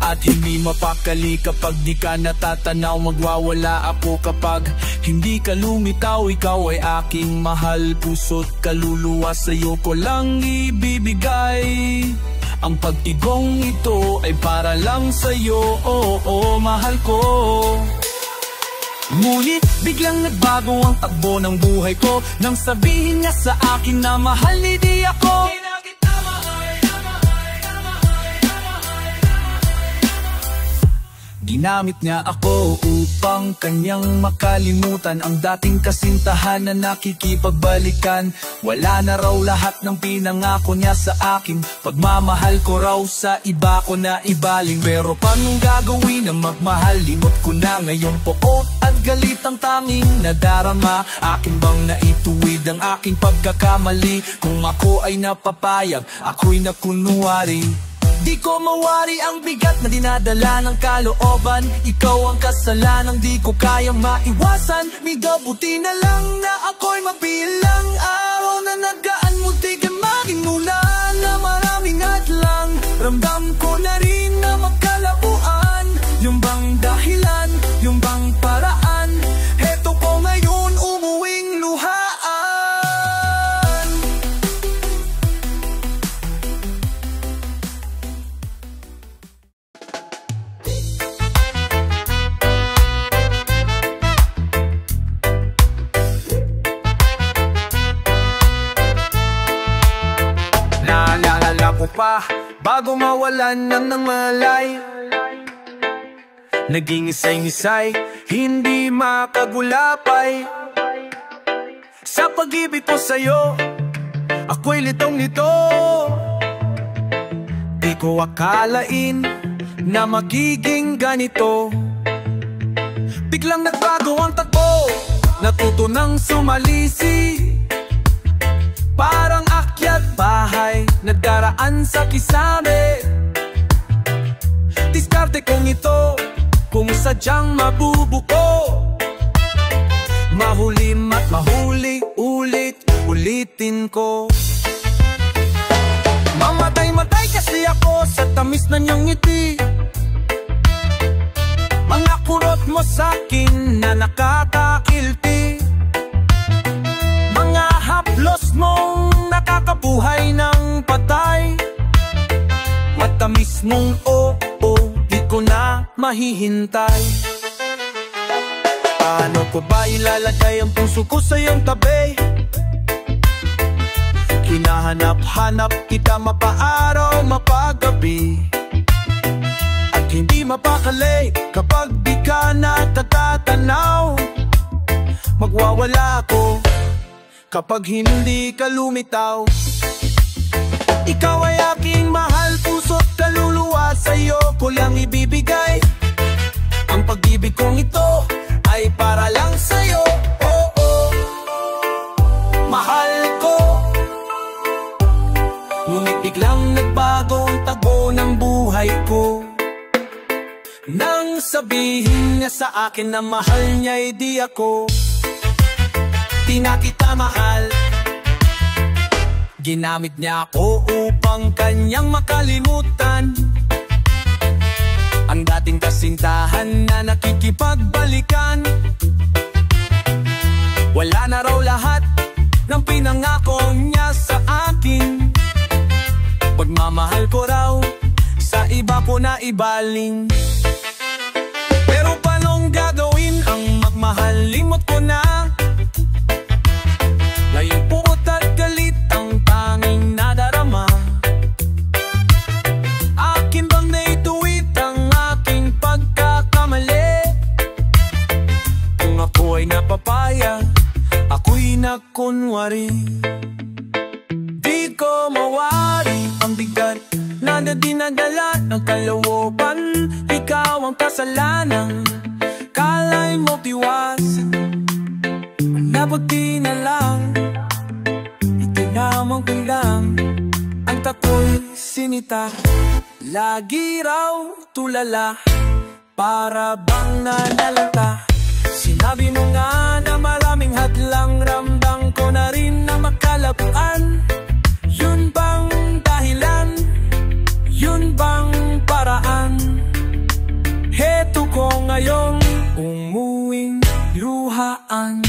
At hindi mapakali kapag di ka natatanaw. Magwawala ako kapag hindi ka lumitaw. Ikaw ay aking mahal, puso't kaluluwa. Sa'yo ko lang ibibigay. Ang pagtigong ito ay para lang sa'yo, oo, mahal ko. Ngunit biglang nagbago ang takbo ng buhay ko nang sabihin niya sa akin na mahal ni di ako. Ginamit niya ako upang kanyang makalimutan ang dating kasintahan na nakikipagbalikan. Wala na raw lahat ng pinangako niya sa akin. Pagmamahal ko raw sa iba ko na ibaling. Pero paano gagawin na magmahal? Limot ko na ngayon poot at galit ang tanging nadarama. Akin bang naituwid ang aking pagkakamali? Kung ako ay napapayag, ako'y nakunwari. Di ko mawari ang bigat na dinadala ng kalooban. Ikaw ang kasalanang di ko kayang maiwasan. Migabuti na lang na ako'y mabilang. Araw na nagaan mo, di ka makinulan. Na maraming hadlang, ramdam ko na rin na magkalabuan. Yung bang dahilan, yung bang paraan, heto ko ngayon umuwing luhaan. Naalala ko pa, bago mawalan ng malay. Naging isay-isay, hindi makagulapay. Sa pag-ibig ko sa'yo, Ako'y litong nito. Di ko akalain na magiging ganito. Biglang nagbago ang takbo, natuto ng sumalisi. Parang akyat bahay, nagdaraan sa kisame. Diskarte kong ito, kung sadyang mabubuko. Mahulim at mahuli, ulit-ulitin ko. Mamatay-matay kasi ako sa tamis na niyang ngiti. Mga kurot mo sa'kin na nakakakilti. Mga haplos mong nakakabuhay ng patay. Matamis mong oo, di ko na mahihintay. Paano ko ba ilalagay ang puso ko sa iyong tabi? Hinahanap-hanap kita mapaaraw, mapagabi. At hindi mapakali kapag di ka natatanaw. Magwawala ako kapag hindi ka lumitaw. Ikaw ay aking mahal, puso't kaluluwa, sa'yo ko lang ibibigay. Ang pag-ibig kong ito ay para lang sa'yo, oh, oh. Mahal ko. Ngunit biglang nagbago ang takbo ng buhay ko. Nang sabihin niya sa akin na mahal niya'y di ako. Di na kita mahal. Ginamit niya ako upang kanyang makalimutan ang dating kasintahan na nakikipagbalikan. Wala na raw lahat ng pinangako niya sa akin. Pagmamahal ko raw sa iba ko na ibaling. Pero paanong gagawin ang magmahal? Limot ko na. Ngayon puot at galit ang tanging nadarama. Akin bang naituwid ang aking pagkakamali? Kung ako ay napapayag, ako'y nakunwari. Di ko mawari ang bigat na dinadala ng kalooban. Ikaw ang kasalanan, kalay mo tiwas. Nabuti na lang, itinamang ko lang ang tako'y sinita. Lagi raw tulala, para bang nanalata. Sinabi mo nga na maraming hadlang, ramdam ko na rin na makalabuan. Yun bang dahilan? Yun bang paraan? Heto ko ngayon, umuwing luhaan.